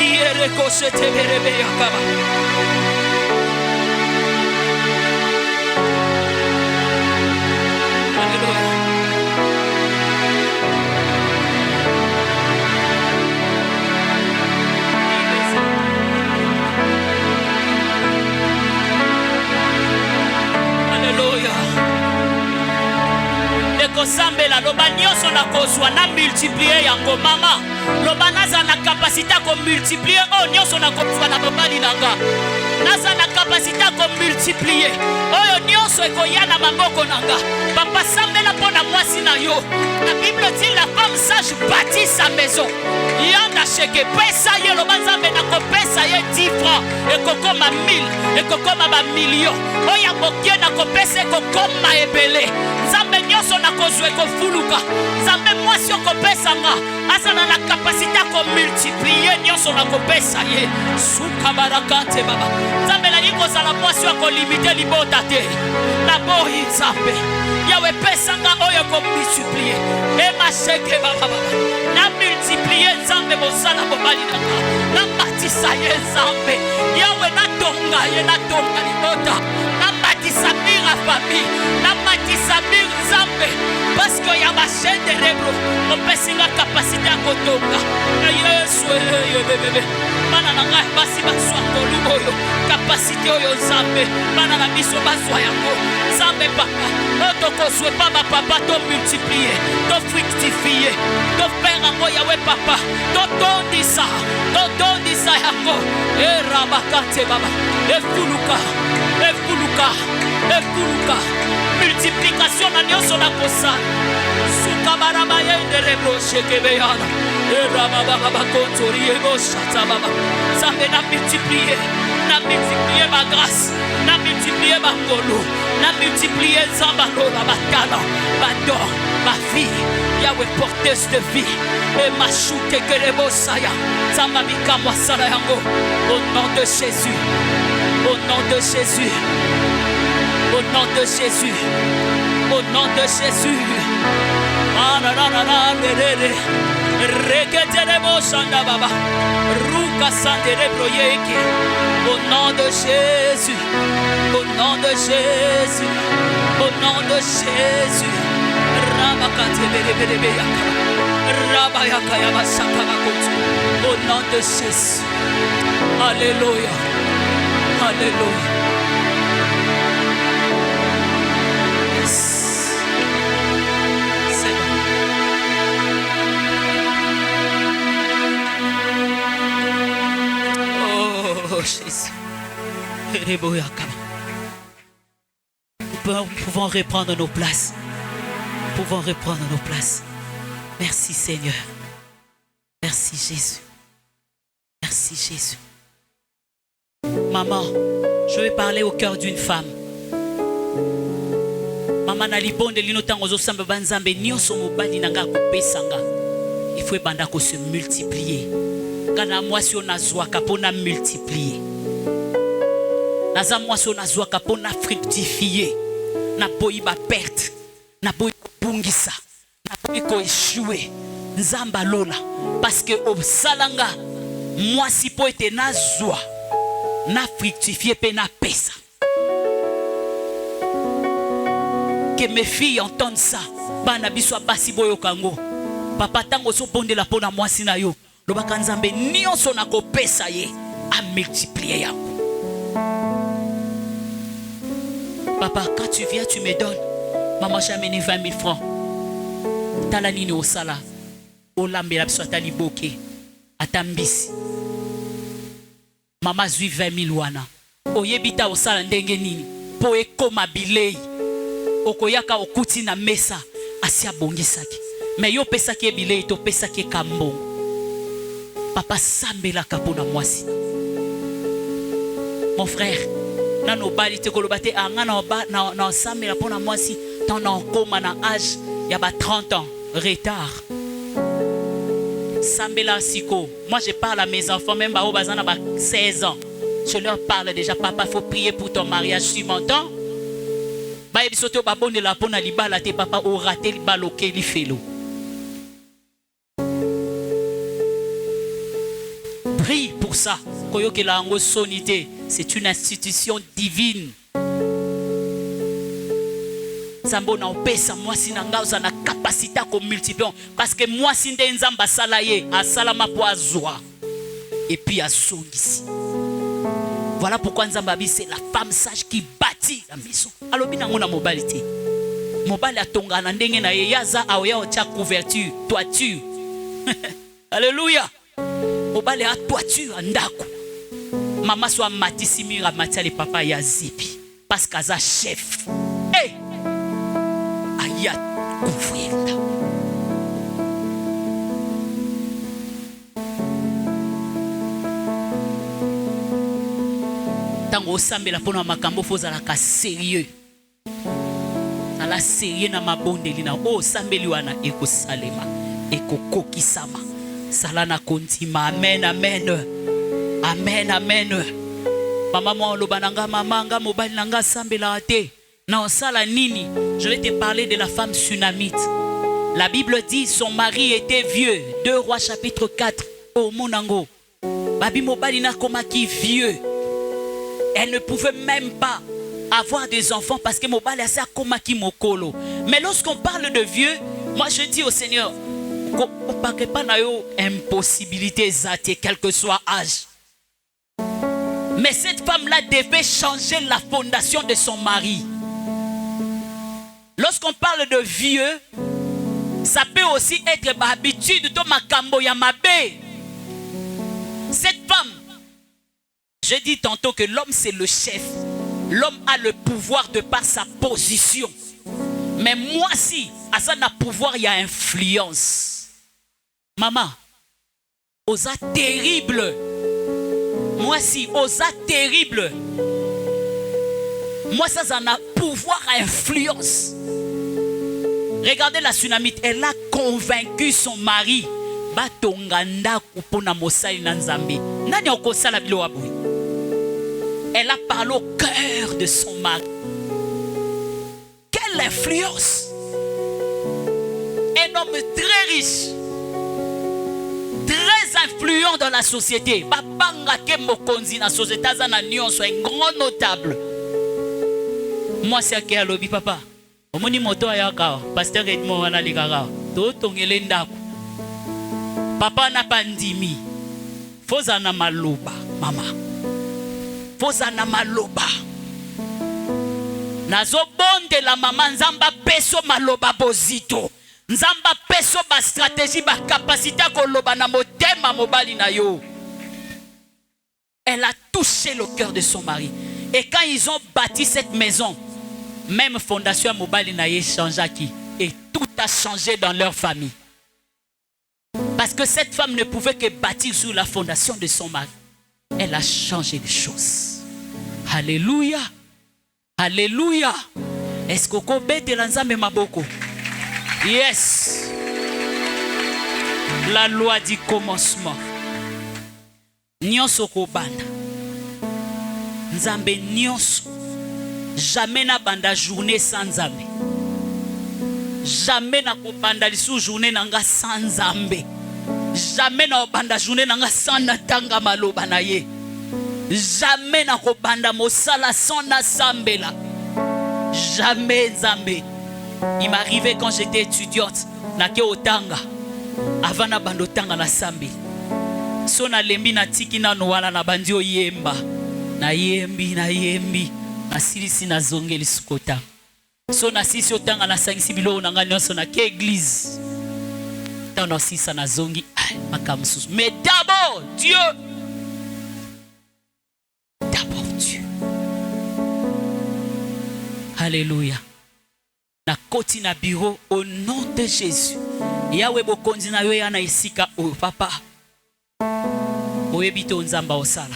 Iye rekoshete berebe yakaba. Sambela loba nyonso na kozwa na multiplier yango mama loba naza na capacité ko multiplier o nyonso na kozwa na bobali nanga naza na capacité ko multiplier oyo nyonso ekoya na maboko nanga papa sambela pona mwasi na yo la Bible dit la femme sage bâtit sa maison yanda cheke pesa ye loba Nzambe na ko pesa ye 10 francs ekokoma 1000 ekokoma ba million oya mokie na ko pesa ekokoma ebele Nzambe nyonso na kozwe ko fuluka Nzambe mwasi okopesa nga asana na capacité ko multiplier nyonso na kopesa ye suka barakate baba Nzambe na liko za la mwasi ko limiter libota te na boyi Nzambe yawe pesa nga oyo ko multiplier e masheke baba baba na multiplier Nzambe bosala bobali na batisa ye Nzambe yawe na tonga libota na batisa mira famille na batisa mira Nzambe parce que ya ba chaîne de rebro on pesi la capacité à kotonga Yesu bébé bana na ngai basi baswa koluboyo capacité oyo Nzambe bana na biso baswa yango Nzambe papa otoko souhait pas ma papa to multiplier to fructifier to faire yango yawe papa to tondisa yango e rabakate baba e fuluka multiplication na nyonso na kosala suka baraba yende rebro shekebeyana e rababa bakontori ebo shata baba Nzambe na multiplier ma grâce na multiplier ma ngolo na multiplier Nzamba lola batala bador ma fille yawe porteuse de vie et ma choute kerebo saya Nzamba bikamwa sala yango au nom de Jésus au nom de Jésus au nom de Jésus au nom de Jésus ah la la la la Au nom de Jésus, au nom de Jésus, au nom de Jésus. Au nom de Jésus. Alléluia. Alléluia. Yes. C'est bon. Oh Jésus. Nous pouvons reprendre nos places. Nous pouvons reprendre nos places. Merci Seigneur. Merci Jésus. Merci Jésus. Maman, je vais parler au cœur d'une femme. Maman na libonde lino tango zo samba banzambe nyonso mobali nanga kopesanga. Il faut banda ko se multiplier. Kana mwasi ona zwaka pona multiplier. Naza mwasi ona zwaka pona fructifier. Na boyi ba perte. Na boyi bungisa. Na boyi ko échouer. Nzamba lola parce que au salanga mwasi po ete na zwa. Na fructifier pe na pesa. Que mes filles entendent ça. Bana biso basi boyo kango. Papa tango so bonde la pona mwasi na yo. Lobaka nzambe nyonso na ko pesa ye a multiplier yango. Papa, quand tu viens, tu me donnes. Maman, j'ai amené 20 000 francs. Tala nini au sala. O lambe la biso atali boke. Atambisi. Maman zui 20 000 wana. Oyebita au sala ndenge nini. Po ekoma bilei. Okoyaka okuti na mesa. Asia bongisaki. Mais yo pesaki bilei to pesaki kambongo. Papa sambela kapona mwasi. Mon frère, nano bali te kolobate anga na sambela pona mwasi tant na koma na âge ya ba 30 ans retard. Sambela siko. Moi je parle à mes enfants même ba o bazana ba 16 ans. Je leur parle déjà, papa, faut prier pour ton mariage, tu m'entends? Ba ebisoto ba bonde la pona libala te papa o raté libaloke li felo. Prie pour ça. C'est une institution divine. Sambo na opesa mwasi na ngauza na capacité ko multiplier parce que mwasi nde nzamba sala ye asala mapoazwa et puis asongisi. Voilà pourquoi nzamba bi c'est la femme sage qui bâtit la maison. Alobi nango na mobilité. Mobali atonga na ndenge na ye yaza aoya ocha couverture, toiture. Alléluia. Mobali a toiture ndako. Maman soit matisi mira matali papa ya zipi parce qu'aza chef. Eh. Aya couvrir. Tango osambela pona makambo fozala ka sérieux. Ala sérieux na mabondeli na o sambeli wana ekosalema ekokokisama. Salana kontima. Amen, amen. Amen, amen. Maman mo lobananga mamanga mobali nanga sambela te. Na sala nini? Je vais te parler de la femme sunamite. La Bible dit son mari était vieux. 2 Rois chapitre 4. Oh monango. Babi mobali na komaki vieux. Elle ne pouvait même pas avoir des enfants parce que mobali a sa komaki mokolo. Mais lorsqu'on parle de vieux, moi je dis au Seigneur, pas na yo impossibilité zate quel que soit âge. Mais cette femme-là devait changer la fondation de son mari. Lorsqu'on parle de vieux, ça peut aussi être l'habitude de makambo ya mabe. Cette femme, je dis tantôt que l'homme c'est le chef. L'homme a le pouvoir de par sa position. Mais moi si, à ça n'a pouvoir, il y a influence. Maman, osa terrible. Moi si, osa terrible. Moi ça en a pouvoir à influence. Regardez la Sunamite, elle a convaincu son mari. Batonganda kupona mosali na nzambe. Nani okosala bilo abui? Elle a parlé au cœur de son mari. Quelle influence! Un homme très riche. influents dans la société. Babanga ke mokonzi na société azana nyonso un grand notable. Moi c'est à lobi papa. Omoni moto ayaka pasteur Edmond wana likaka. To tongele ndako. Papa na pandimi. Foza na maloba mama. Foza na maloba. Nazo bonde la mama nzamba peso maloba bozito. Nzamba peso ba stratégie ba capacité koloba na motema mobali na yo. Elle a touché le cœur de son mari. Et quand ils ont bâti cette maison, même fondation mobali na ye changea qui et tout a changé dans leur famille. Parce que cette femme ne pouvait que bâtir sur la fondation de son mari. Elle a changé les choses. Alléluia. Alléluia. Est-ce que vous bête l'ensemble maboko? Yes. La loi du commencement. Nyonso ko banda. Nzambe nyonso. Jamais na banda journée sans Nzambe. Jamais na ko banda lisu journée nanga sans Nzambe. Jamais na banda journée nanga sans natanga maloba na ye. Jamais na ko banda mosala sans na sambela. Jamais Nzambe. Il m'arrivait quand j'étais étudiante, nake otanga, avant na bando tanga na sambi. So na lembi na tiki na noala na bandio yemba, na yembi, na silisi na zongeli sukota. So na sisi otanga na sangisi bilo na nyonso na ke église. Tant na sisa na zongi, makamsus. Mais d'abord Dieu. D'abord Dieu. Alléluia. Na koti na bureau au nom de Jésus. Yahweh bokonzi na yo yana isika o papa. Oyebito nzamba osala.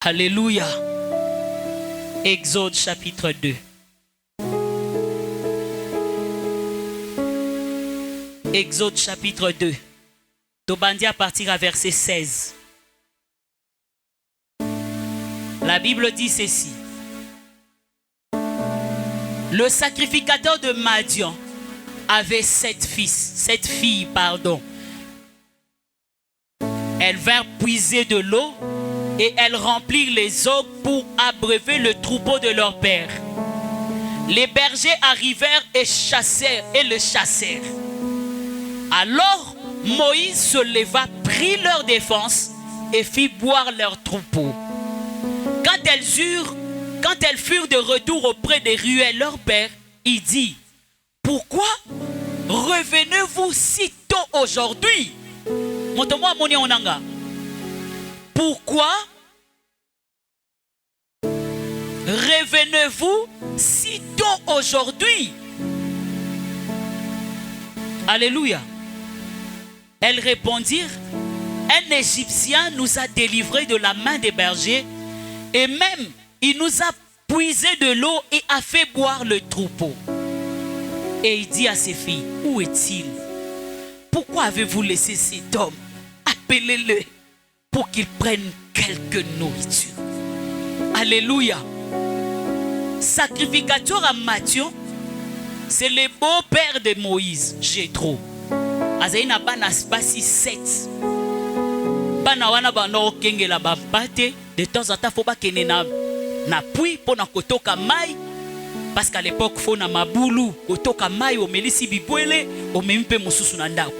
Alléluia. Exode chapitre 2. Exode chapitre 2. Tobandi à partir à verset 16. La Bible dit ceci. Le sacrificateur de Madian avait 7 filles. Elles vinrent puiser de l'eau et elles remplirent les eaux pour abreuver le troupeau de leur père. Les bergers arrivèrent et le chassèrent. Alors Moïse se leva, prit leur défense et fit boire leur troupeau. Quand elles furent de retour auprès des ruelles, leur père, il dit, pourquoi revenez-vous si tôt aujourd'hui? Pourquoi revenez-vous si tôt aujourd'hui? Alléluia. Elles répondirent, un Égyptien nous a délivrés de la main des bergers et même il nous a puisé de l'eau et a fait boire le troupeau. Et il dit à ses filles, où est-il? Pourquoi avez-vous laissé cet homme? Appelez-le pour qu'il prenne quelque nourriture. Alléluia. Sacrificateur à Matthieu, c'est le beau-père de Moïse, Jéthro. Azaïna banas basi 7. Bana wana bano kengela babate de temps en temps faut ba kenena na pui pona kotoka mai parce qu'à l'époque faut na mabulu kotoka mai o melisi bibwele o mempe mususu na ndako.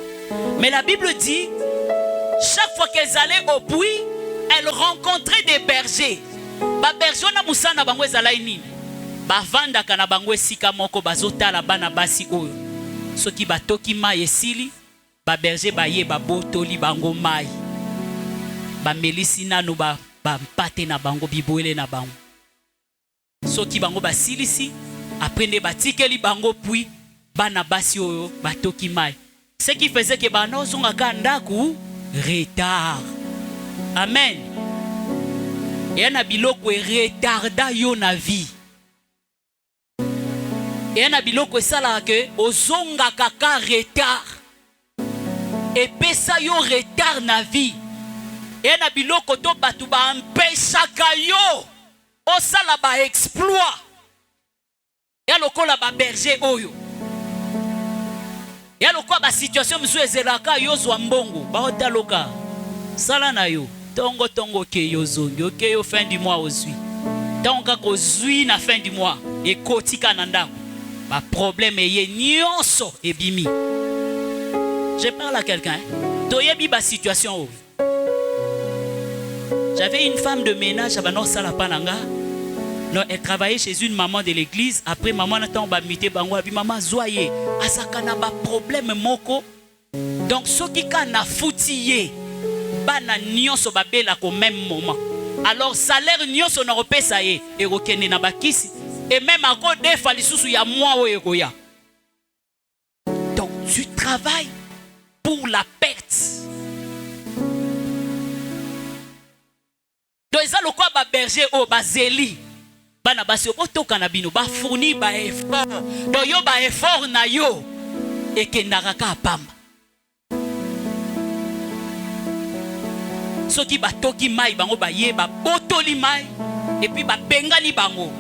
Mais la Bible dit chaque fois qu'elles allaient au puits, elles rencontraient des bergers. Ba berger na musana bango ezalai nini? Ba vanda kana bango esika moko bazotala bana basi oyo. Soki batoki mai esili, ba berger ba ye ba botoli bango mai. Ba melisi nanu ba mpate na bango bibwele na bango. Soki bango basilisi après batikeli bango puis bana basi oyo batoki mai. Ce qui faisait que bana zonga kandaku retard. Amen. Et na biloko retarda yo na vie. Et na biloko sala que ozonga kaka retard. Et pesa yo retard na vie. Et na biloko to batu ba empêchaka yo osala ba exploit. Ya lokola ba berger oyo. Ya lokwa ba situation misu ezelaka yo zwa mbongo ba otaloka sala na yo tongo ke yo zongi oke yo fin du mois ozui tonga ko zui na fin du mois e kotika na ndako ba problème ye nyonso ebimi. Je parle à quelqu'un. Toyebi ba situation. J'avais une femme de ménage à Banon Salapananga. Non, elle travaillait chez une maman de l'église. Après, maman n'a pas muté bango. Puis maman zoye. Asakana ba problème moko. Donc, ce qui kana foutillé, bana nyonso babela au même moment. Alors, salaire nyonso na repesa ye. Et rokene na bakisi. Et même à cause des falisusu ya moi ou egoya. Donc, tu travailles pour la perte. Donc, ça le quoi ba berger au bazeli. Bana basi otoka na bino ba fourni ba effort. Donc yo ba effort na yo et que naraka pamba. So ki ba toki mai bango ba ye ba botoli mai et puis ba bengani bango.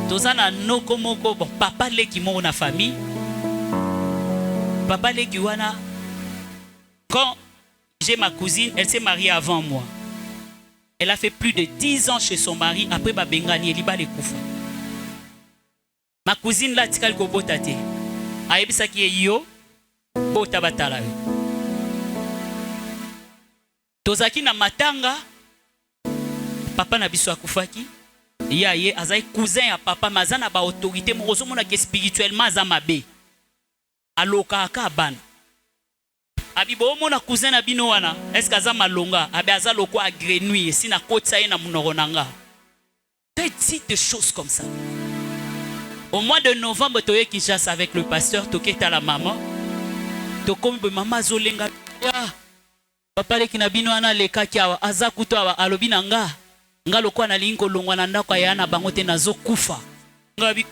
Tozana noko moko bon papa leki mo na famille. Papa leki wana quand j'ai ma cousine, elle s'est mariée avant moi. Elle a fait plus de 10 ans chez son mari. Après, ma bengani, elle va les koufa. Ma cousine, là, tikal ko botate. Aïbisa ki yo, bota batala. Tozaki na matanga, papa na biso akufaki. Ya ye, azai cousin ya papa, mazana ba autorité, morozo mona ke spirituellement zamabe. Aloka akabana. Abibo mona cousin na bino wana est-ce que azama longa abi azalo ko agrenui si na kotsa ye na munoronanga. Petit de choses comme ça. Au mois de novembre toye Kinshasa avec le pasteur toketa la maman. Tokombe mama zolenga ya papa le kina bino wana le kakia azakuto aba alobi nanga ngalo kwa na linko longwa na ndako ya na bango te nazo kufa. Ngabi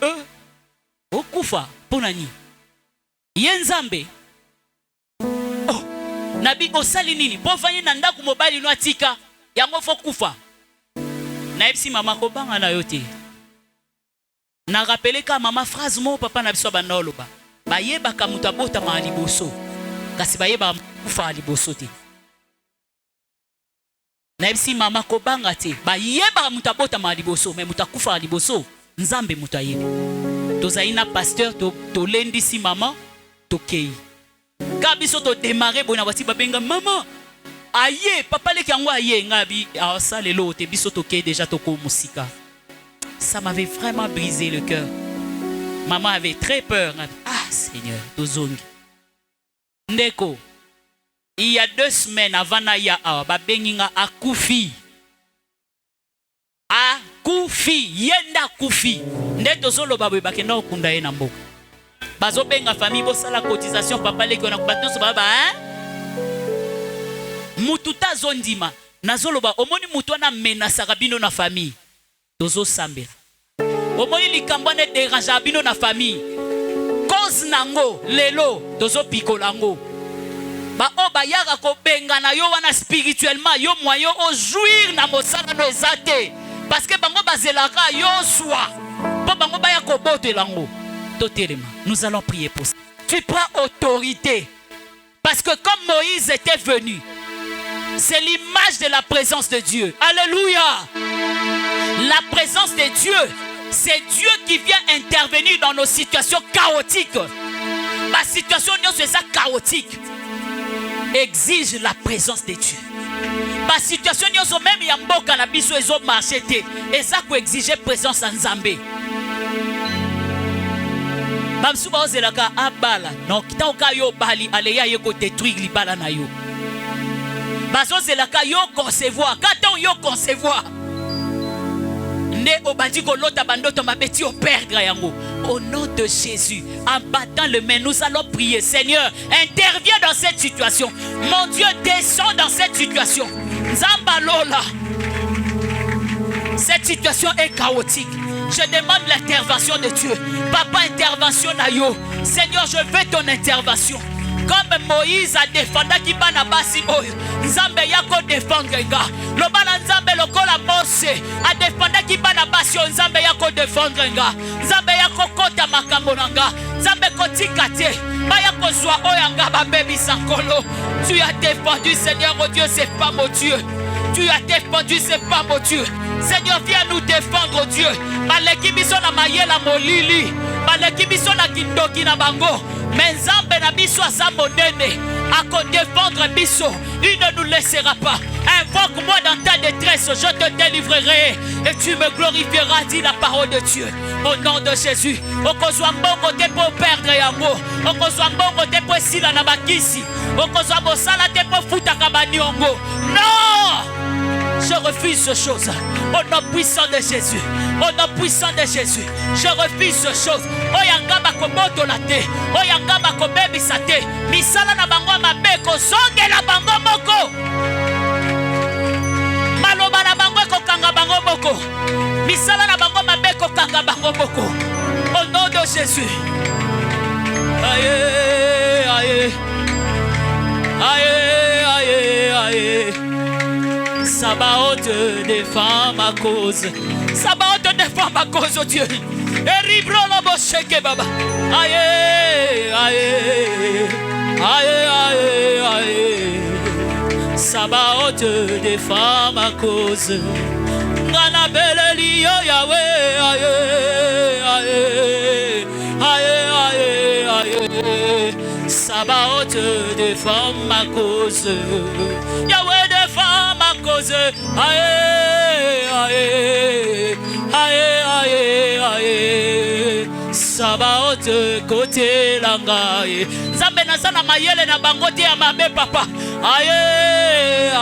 okufa pona ni. Yenzambe Nabi osali nini po fanye na ndaku mobali no atika yango fo kufa na epsi mama ko banga na yote na rappeler ka mama phrase mo papa na biso banoloba ba yeba ka muta bota ma liboso kasi ba yeba kufa liboso te na epsi mama ko banga te ba yeba muta bota ma liboso mais muta kufa liboso nzambe muta yebe tozaina pasteur to lendi si mama to kei Kabiso to démarrer bona bati babenga maman aye papa le kango aye ngabi a ça le lote biso to ke déjà to ko musika. Ça m'avait vraiment brisé le cœur. Maman avait très peur. Ah Seigneur tozongi ndeko il y a 2 semaines avant na ya ba benginga akufi yenda kufi ndeto zolo babwe bakenda okunda ye na mboka. Bazo benga famille bosala cotisation papa leki na kubato so baba mututa zondima nazoloba omoni mutu na menace bino na famille tozo sambela omoni likambo ne dérange bino na famille cause nango lelo tozo pikolango ba oba yaka ko benga na yo wana spirituellement yo moyo o jouir na mosala no ezate parce que bango bazelaka yo soi po bango ba ya ko botelango. Nous allons prier pour ça. Tu prends autorité. Parce que comme Moïse était venu, c'est l'image de la présence de Dieu. Alléluia. La présence de Dieu, c'est Dieu qui vient intervenir dans nos situations chaotiques. Ma situation, c'est ça chaotique. Exige la présence de Dieu. Ma situation, même yamboka na biso ezo marché te. Et ça ko exige présence en Zambé. Bamsuba ozelaka abala donc tauka yo bali aleya yeko détruire libala na yo bazo zelaka yo concevoir quand yo concevoir ne obandi ko lota bandoto mabeti o perdre yango au nom de Jésus en battant le main nous allons prier. Seigneur interviens dans cette situation, mon Dieu descends dans cette situation. Zambalola, cette situation est chaotique. Je demande l'intervention de Dieu. Papa, intervention na yo. Seigneur, je veux ton intervention. Comme Moïse a défendu qui bana basi oyo. Nzambe yako défendre nga. Lobana nzambe lokola Mose a défendu Soki bana basi nzambe yako défendre nga. Nzambe yako kota makambo nanga. Nzambe kotika te. Baya kozwa oyanga ba baby sankolo. Tu as défendu Seigneur oh Dieu, c'est pas mon Dieu. Tu as défendu, c'est pas mon Dieu. Seigneur, viens nous défendre, oh Dieu. Baleki biso na mayela molili. Baleki biso na kindoki na bango. Mais nzambe na biso aza monene. Ako défendre biso. Il ne nous laissera pas. Invoque-moi dans ta détresse, je te délivrerai. Et tu me glorifieras, dit la parole de Dieu. Au nom de Jésus. Okozwa mbongo te pour perdre yango. Okozwa mbongo te pour sila na bakisi. Okozwa bosala te pour futaka baniongo. Non! Je refuse ce chose. Au nom puissant de Jésus. Au nom puissant de Jésus. Je refuse ce chose. Oyanga bakomoto la te. Oyanga bakobebi sa te. Misala na bango mabeko. Zonge la bango moko. Maloba na bango kokanga bango moko. Misala na bango mabeko kanga bango moko. Au nom de Jésus. Aïe, aïe. Aïe, aïe, aïe. Sabaoth défend ma cause. Sabaoth défend ma cause, oh Dieu. Et ribro lo bosheke baba. Aïe, aïe, aïe, aïe, aïe. Sabaoth défend ma cause. Ngana beleli yo Yahweh. Aïe, aïe, aïe, aïe. Sabaoth défend ma cause. Yahweh défend ma cause. Aïe, aïe, aïe, aïe, aïe. Sabaoth côté langaye. Zambe nazana mayele na bangote ya mabe papa. Aïe,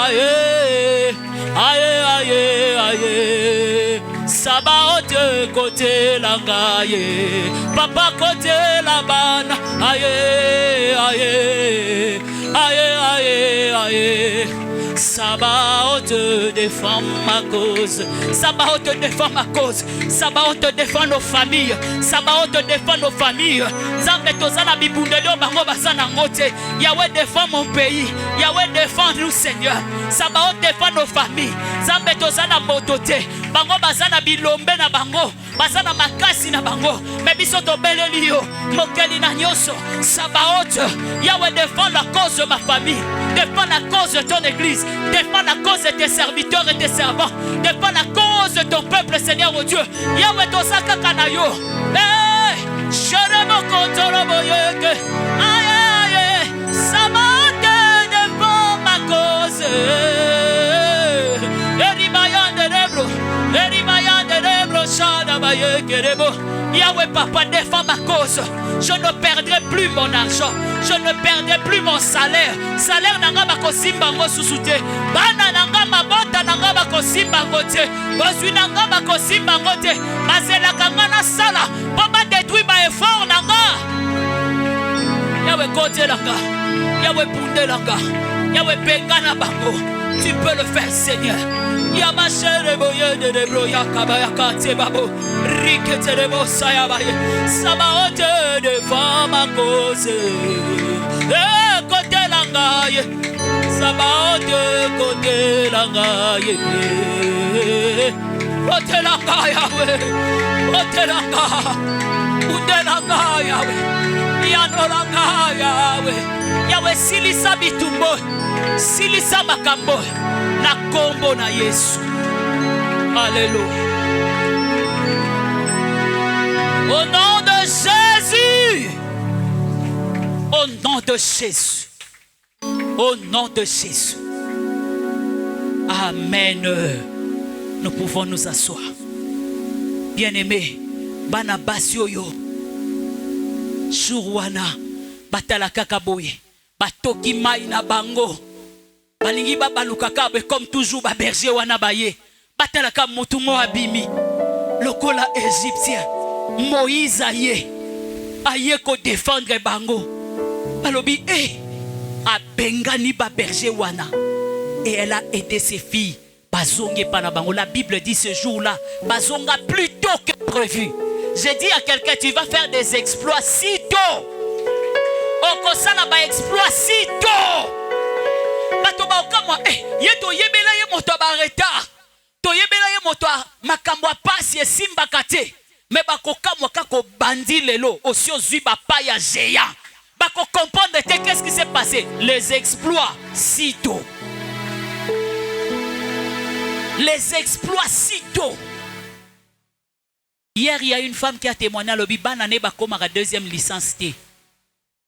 aïe, aïe, aïe, aïe. Sabaoth côté langaye. Papa côté la bana. Aïe, aïe, aïe, aïe, aïe. Sabaoth défend ma cause. Sabaoth défend ma cause. Sabaoth défend nos familles. Sabaoth défend nos familles. Zambe tozana bibundelio bango basana ngote. Yahweh défend mon pays. Yahweh défend nous Seigneur. Sabaoth défend nos familles. Zambe tozana motote. Bango basana bilombe na bango. Basana makasi na bango. Mais biso to beleli yo. Mokeli na nyoso. Sabaoth. Yahweh défend la cause de ma famille. Défend la cause de ton église. Défends la cause de tes serviteurs et tes servants. Défends la cause de ton peuple, Seigneur, oh Dieu. Yahweh Tosaka Kanayo. Eh, Sheremo Kontoro Boyeke. Aïe, aïe, Sabaoth défend ma cause. Erimayan de Nebro. Erimayan de Nebro. Shada Bayeke Rebo. Yahweh Papa défend ma cause. Je ne perdrai plus mon argent. Je ne perdrai plus mon salaire. Salaire nanga bako simba ngo susute. Bana nanga mabota nanga bako simba ngote. Bozwi nanga bako simba ngote. Bazela kanga na sala. Papa détruit ma effort nanga. Yahweh kote nanga. Yahweh punde nanga. Yahweh pengana bango. Tu peux le faire, Seigneur. Yamachere boye de debro yakabaya kate babo. Rikete debo sayabaye. Sabaoth défend ma cause. Côté langaye. Sabaoth côté langaye. Côté langaye. Côté langaye. Côté langaye. Yano langaye. Yahweh silisa bitumbo. Silisa makambo. Na kombo na Yesu. Alléluia. Au nom de Jésus. Au nom de Jésus. Au nom de Jésus. Amen. Nous pouvons nous asseoir. Bien-aimés, bana basioyo. Jourwana batala kakaboye. Batoki mai na bango. Balingi babaluka kabe comme toujours ba berger wana baye. Batalaka mutu mo abimi. Lokola égyptien. Moïse aye ko défendre bango. Balobi a bengani ba berger wana. Et elle a aidé ses filles. Bazonge pana bango. La Bible dit ce jour-là, bazonga plus tôt que prévu. J'ai dit à quelqu'un, tu vas faire des exploits si tôt. Okosala ba exploit si tôt. Bato ba okamwa yeto yebela ye moto ba retard. To yebela ye moto makambo esimbaka te me bakokamwaka kobandi lelo osi ozwi bapaya géant bakocomprendre te qu'est-ce qui s'est passé. Les exploits sitôt, les exploits sitôt. Hier il y a une femme qui a témoigné à l'obi banane bakomaka deuxième licence te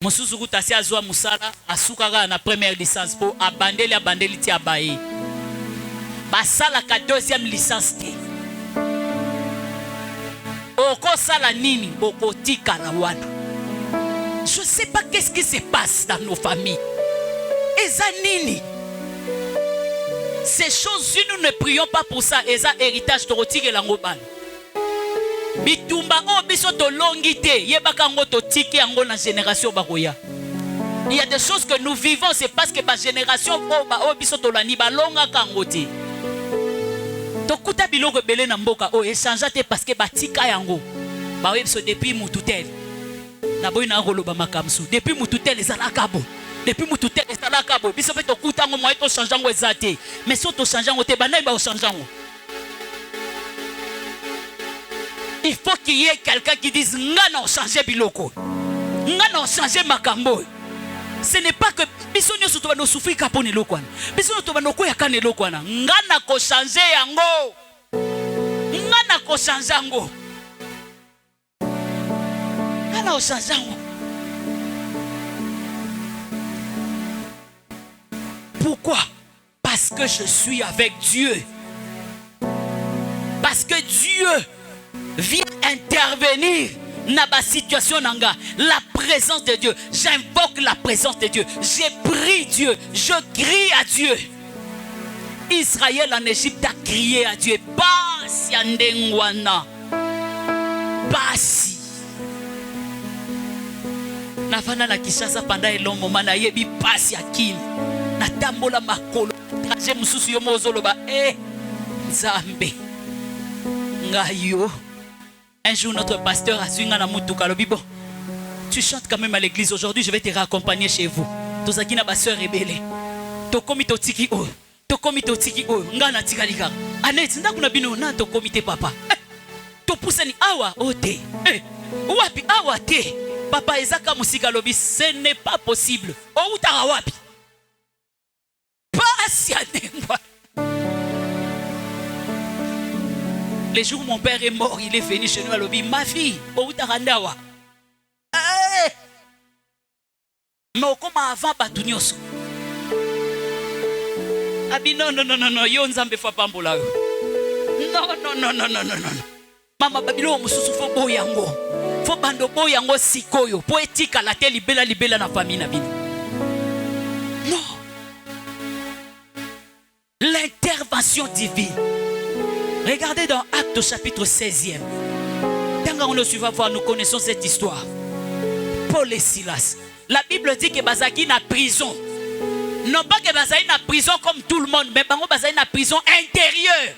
mosusu kutasi azwa musala asukaka na première licence po abandeli ti abaye basalaka deuxième licence te okosala nini okotikala wana. Je ne sais pas qu'est-ce qui se passe dans nos familles. Eza nini? Ces choses, nous ne prions pas pour ça. Eza héritage torotike lango ban. Bitumba o biso to longité yebaka ngo to tiki yango na génération bakoya. Il y a des choses que nous vivons, c'est parce que ma génération o biso to lani ba longa kangote. To kuta biloko belé na mboka o échange te parce que batika yango. Ba webiso depuis mututel. Na boy na roloba makamsu. Depuis mututel ezalaka bo. Depuis mututel ezalaka bo. Biso pe to kuta ngo moye to changer ngo ezate. Mais so to changer ngo te banai ba o changer ngo. Il faut qu'il y ait quelqu'un qui dise ngana o changer biloko. Ngana o changer makambo. Ce n'est pas que biso nyoso to ba no souffrir kapone lokwana. Biso to ba no ko yakane lokwana. Ngana ko changer yango. Ngana ko changer yango. Ngana o changer yango. Pourquoi? Parce que je suis avec Dieu. Parce que Dieu vient intervenir dans ma situation nanga. La présence de Dieu. J'invoque la présence de Dieu. J'ai prie Dieu. Je crie à Dieu. Israël en Égypte a crié à Dieu. Basi andengwana. Basi. Nafana na Kinshasa pendant un long moment na yebi basi akini. Na tambola makolo. Trajet mususu yo mozoloba. Nzambe. Ngayo. Un jour, notre pasteur a dit à Moutouka, bon, tu chantes quand même à l'église. Aujourd'hui, je vais te raccompagner chez vous. Tozaki na ba sœur rebelle. To komito tiki o. To komito tiki o. Ngana tikalika. Anet, ndakuna bino na to komite papa. To pusani awa ote. Wapi awa te. Papa ezaka musika lobi, ce n'est pas possible. O utara wapi. Pasianengwa. Les jours où mon père est mort, il est venu chez nous à l'obi. Ma fille, au Tarandawa. Mais comment avant Batunyoso? Abi non, yo nzambe fa pambola. Non. Mama babilo mususu fo boyango. Fo bando boyango sikoyo. Poétique la telle libela na famille na bino. Non. L'intervention divine. Regardez dans Actes chapitre 16e. Quand on le suit, va voir, nous connaissons cette histoire. Paul et Silas. La Bible dit que Bazaki na prison. Non pas que Bazaki na prison comme tout le monde, mais Bazaki na prison intérieure.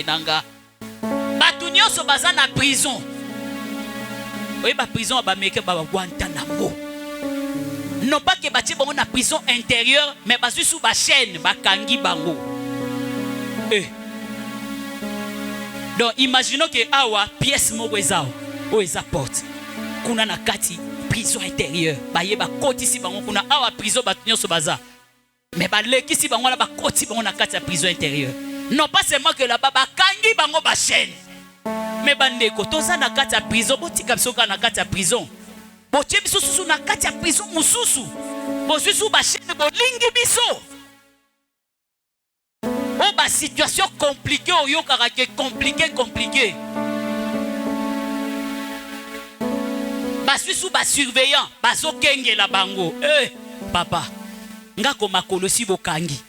Nanga. Batunyoso Bazaki na prison. Oui, ba prison ba meke ba Guantanamo. Non pas que bati bango na prison intérieure, mais basu sous ba chaîne, ba kangi bango. Donc imaginons que awa pièce mo wezao, o eza porte. Kuna na kati prison intérieure, ba ye ba koti si bango kuna awa prison batunyo so baza. Mais ba leki si bango na ba koti bango na kati ya prison intérieure. Non pas seulement que là-bas ba kangi bango ba chaîne. Mais ba ndeko toza na kati ya prison, botika bisoka na kati ya prison. Botie biso susu na kati ya prison mususu. Bosusu ba chaîne bolingi biso. Oh ba situation compliquée oyo karake compliqué. Basusu ba surveillant, baso kenge la bango. Papa, nga ko makolo si bokangi.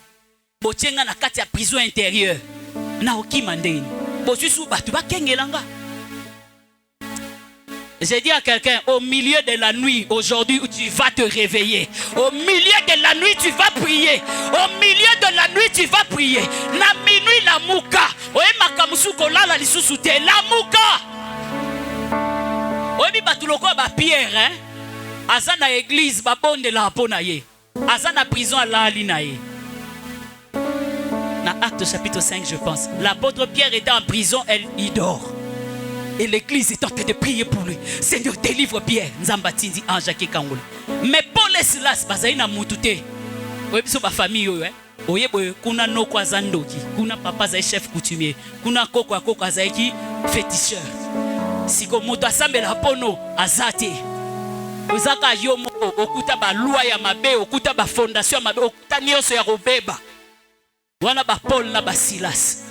Botienga na kati ya prison intérieure. Na okima ndeni. Bosusu batu ba kenge langa. J'ai dit à quelqu'un, au milieu de la nuit, aujourd'hui, tu vas te réveiller. Au milieu de la nuit, tu vas prier. Au milieu de la nuit, tu vas prier. Na minuit, la mouka. Oye makamusu kola la lisusu te. La mouka. Oye mi batuloko ba pierre, hein. Aza na église, ba bonde la pona ye. Aza na prison la ali na ye. Dans Actes chapitre 5, je pense. L'apôtre Pierre était en prison, il dort. Et l'église est en train de prier pour lui. Seigneur, délivre Pierre. Nzambatindi ange qui kangola. Mais Paul et Silas, bazaina mutute. Oye biso ba famille yo, oye boye kuna noko azandoki, kuna papa za chef coutumier, kuna koko azaki féticheur. Siko moto asambela pono azate. Ozaka yo moko okuta ba loi ya mabe, okuta ba fondation ya mabe, okuta nyonso ya robeba. Wana ba Paul na ba Silas.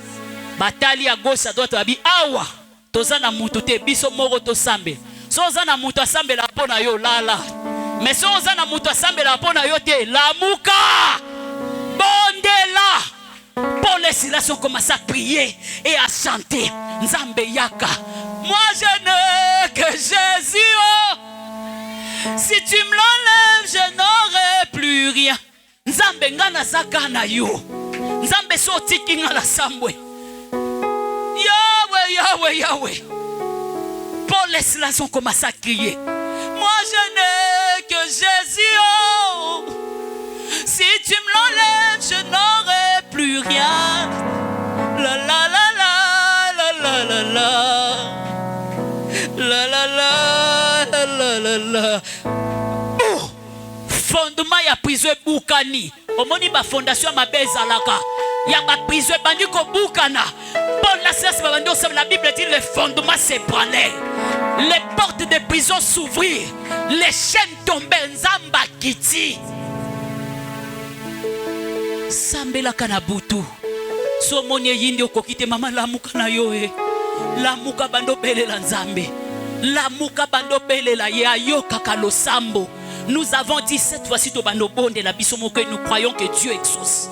Batali à gauche à droite abi awa. Tozana mutu te biso moko to sambe. So ozana mutu asambela pona yo lala. Mais so ozana mutu asambela pona yo te lamuka. Bondela. Paul et Silas ont commencé à prier et à chanter. Nzambe yaka. Moi je n'ai que Jésus. Oh. Si tu me l'enlèves, je n'aurai plus rien. Nzambe ngana zakana yo. Nzambe so tiki ngala sambwe. Yahweh, Yahweh, Yahweh. Paul et Silas ont commencé à crier. Moi je n'ai que Jésus. Oh. Si tu me l'enlèves, je n'aurai plus rien. La la la la la la la la. La la la la la la la. Oh. Fondement ya prison Boukani. Omoni ba fondation ma bezalaka. Ya ba prison bandi ko Boukana. Paul la Silas babandi osema la Bible dit les fondements s'ébranlaient. Les portes de prison s'ouvrirent. Les chaînes tombaient. Nzamba kiti. Sambela kanabutu. So monye yindi okokite mama lamuka na yo e. Lamuka bando belela nzambe. Lamuka bando belela ye ayoka kalo sambo. Nous avons dit cette fois-ci to bando bonde la bisomo que nous croyons que Dieu exauce.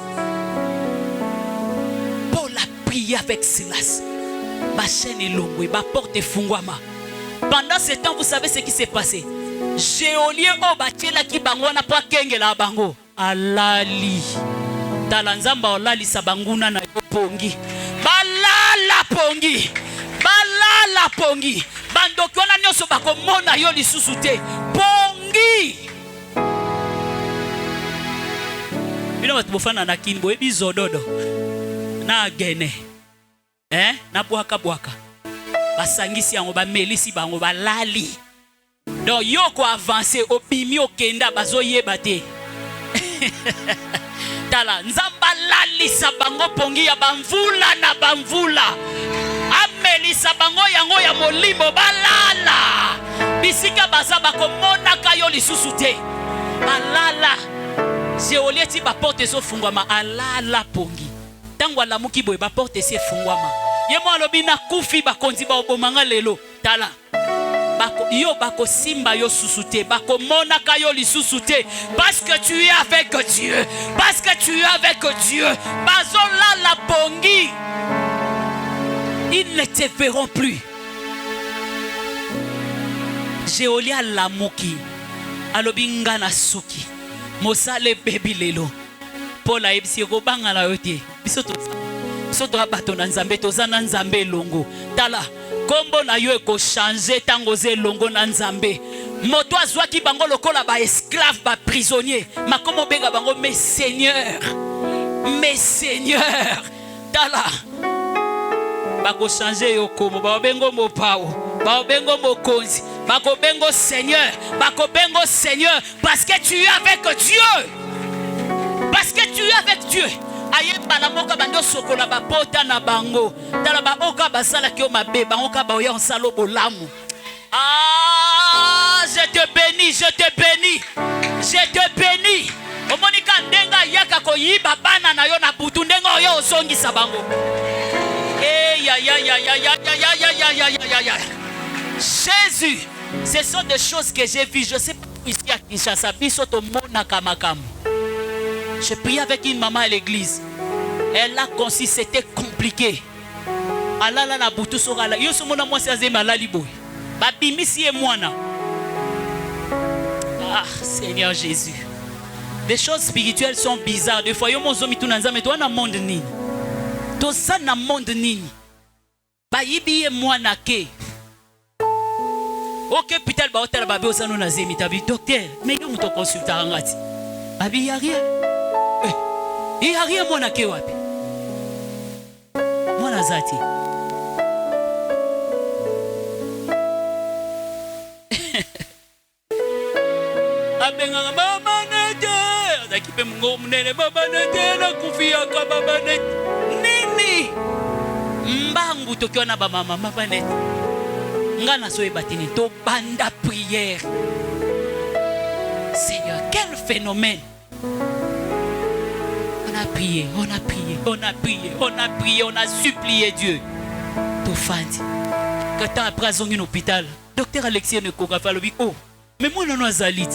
Paul a prié avec Silas. Ba chaîne est longue, ba porte est fungwama. Pendant ce temps, vous savez ce qui s'est passé. Géolien obatela ki bango na pa kengela bango. Alali. Talanzamba olali sabanguna na yo pongi. Balala pongi. Balala pongi. Bandoki wana nyonso bakomona yo lisusu te. Pongi. Bino batu bofana na kinbo ebi zododo. Na gene. Na bwaka bwaka. Basangisi yango ba melisi bango balali. Donc yo ko avancer opimi okenda bazo yeba te. Tala nzamba lalisa bango pongi ya bamvula na bamvula. Amelisa bango yango ya molimo balala. Bisika baza bakomona kayo lisusu te. Balala. Jeolieti ba porte so fungwama alala pongi. Tango alamuki boye ba porte se fungwama. Yemo alobi na kufi bakonzi ba obomanga lelo. Tala. Yo bako simba yo susute bako mona kayo li susute parce que tu es avec Dieu, parce que tu es avec Dieu. Bazola la pongi, ils ne te verront plus. Jeolia la moki alobinga na suki mosale baby lelo pola ebisi robanga la yote bisoto soto abato na nzambe tozana nzambe longo tala. Kombo na yo eko changer tango ze longo na nzambe. Moto azwaki bango lokola ba esclave ba prisonnier. Makomo benga bango mes seigneurs. Mes seigneurs. Tala. Bako changer yo komo ba bengo mo pao. Ba bengo mo konzi. Bako bengo seigneur. Bako bengo seigneur parce que tu es avec Dieu. Parce que tu es avec Dieu. Aye balamoka bando sokola ba pota na bango tala ba oka basala ki o mabe bangoka ba oya nsalo bolamu. Ah, je te bénis, je te bénis, je te bénis. Omonika ndenga yaka ko yiba bana na yo na butu ndenga oyo osongisa bango. Ya ya ya ya ya ya ya ya ya ya ya ya. Jésus, ce sont des choses que j'ai vues. Je sais pas ici à Kinshasa biso to mona kamakam. Je priais avec une maman à l'église. Elle a conçu, c'était compliqué. Alala na butu sorala. Yo somona moi c'est azema lalibo. Ba bimisi e mwana. Ah, Seigneur Jésus. Les choses spirituelles sont bizarres. Des fois yo mozomi tunanza mais toi na monde nini. To ça na monde nini. Ba yibi e mwana ke. OK, putain ba hotel ba be osano na zemi tabi docteur. Mais yo muto consultant ngati. Abi ya rien. Il n'y a rien mon aké wapi. azati. Abenga mama nete azaki pe mungo munene baba nete na kufia ka baba nete nini mbangu tokiona ba mama baba nete ngana so ebatini to banda prière. Seigneur, quel phénomène! On a prié, on a prié, on a prié, on a prié, on a supplié Dieu. Tofandi. Quand tu as pris à l'hôpital, docteur Alexis ne couvre pas le bic. Oh, mais moi non azalit.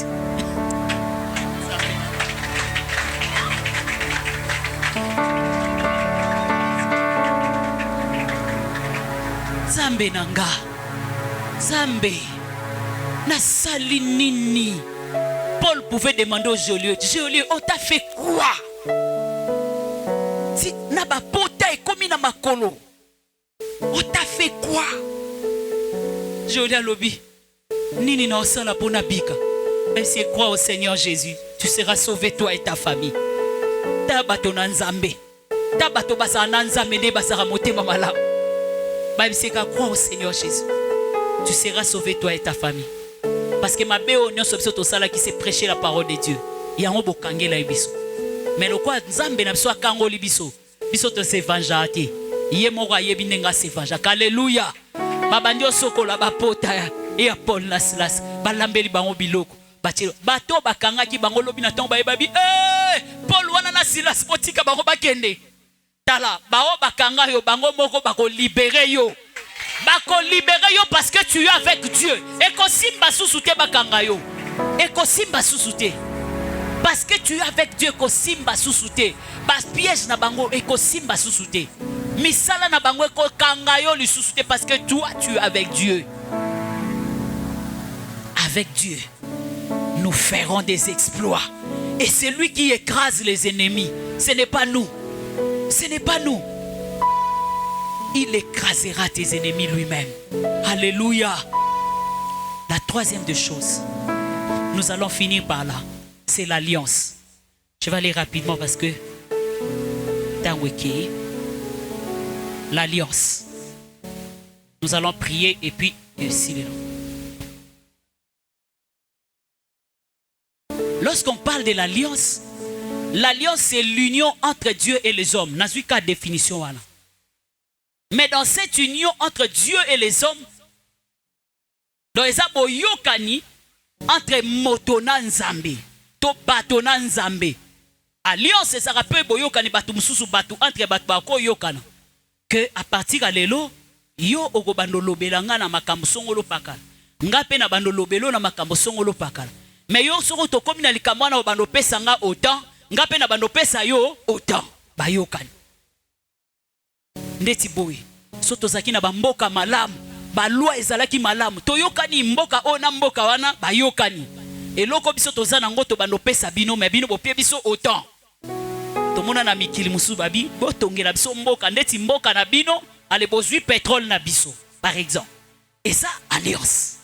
Zambe nanga, Zambe, na salinini. Paul pouvait demander au geôlier, geôlier, on t'a fait quoi? Si naba pota et comme na makolo, on t'a fait quoi? Geôlier lobi, nini na osala pona bika. Même si tu crois au Seigneur Jésus, tu seras sauvé toi et ta famille. Ta bato na nzambe, ta bato basa na nzambe ne basara motema malamu. Même si tu crois au Seigneur Jésus, tu seras sauvé toi et ta famille. Parce que ma béonion sur tout ça qui s'est prêché la parole de Dieu. Il y a un beau kangé là ibiso. Mais le quoi nzambe na biso kango libiso. Biso to se vanjati. Yé moko yebi nenga se vanja. Alléluia. Babandi osoko la bapota ya Paul na Silas. Balambeli bango biloko. Batilo bato bakanga ki bango lobi na tongo ba yebabi. Paul wana na Silas botika bango bakende. Tala bao bakanga yo bango moko bako libérer yo. Bako libérer yo parce que tu es avec Dieu. Et que simba sousouté bakanga yo. Et que simba sousouté. Parce que tu es avec Dieu que simba sousouté. Bas piège na bango et que simba sousouté. Misala na bango ko kanga yo li sousouté parce que toi tu es avec Dieu. Avec Dieu, nous ferons des exploits. Et c'est lui qui écrase les ennemis. Ce n'est pas nous. Ce n'est pas nous. Il écrasera tes ennemis lui-même. Alléluia. La troisième des choses, nous allons finir par là, c'est l'alliance. Je vais aller rapidement parce que l'alliance. Nous allons prier et puis lorsqu'on parle de l'alliance, l'alliance c'est l'union entre Dieu et les hommes. N'a pas de définition. Mais dans cette union entre Dieu et les hommes, dans les aboyokani entre motona nzambe to batona nzambe. Alliance ça rappelle boyokani batu mususu batu entre batu bako yokana. Que à partir de lelo yo okobando lobelanga na makambo songolo pakala. Ngape na bando lobelo na makambo songolo pakala. Mais yo soko to komi na likambo na bando pesa nga autant, ngape na bando pesa yo autant. Bayokani. Ndeti boy soto zaki na bamboka malamu balwa ezalaki malamu toyokani mboka ona mboka wana bayokani eloko biso tozana ngo to bando pesa bino me bino bopie biso autant tomona na mikili musu babi botongela biso mboka ndeti mboka na bino ale bozui pétrole na biso par exemple et ça alliance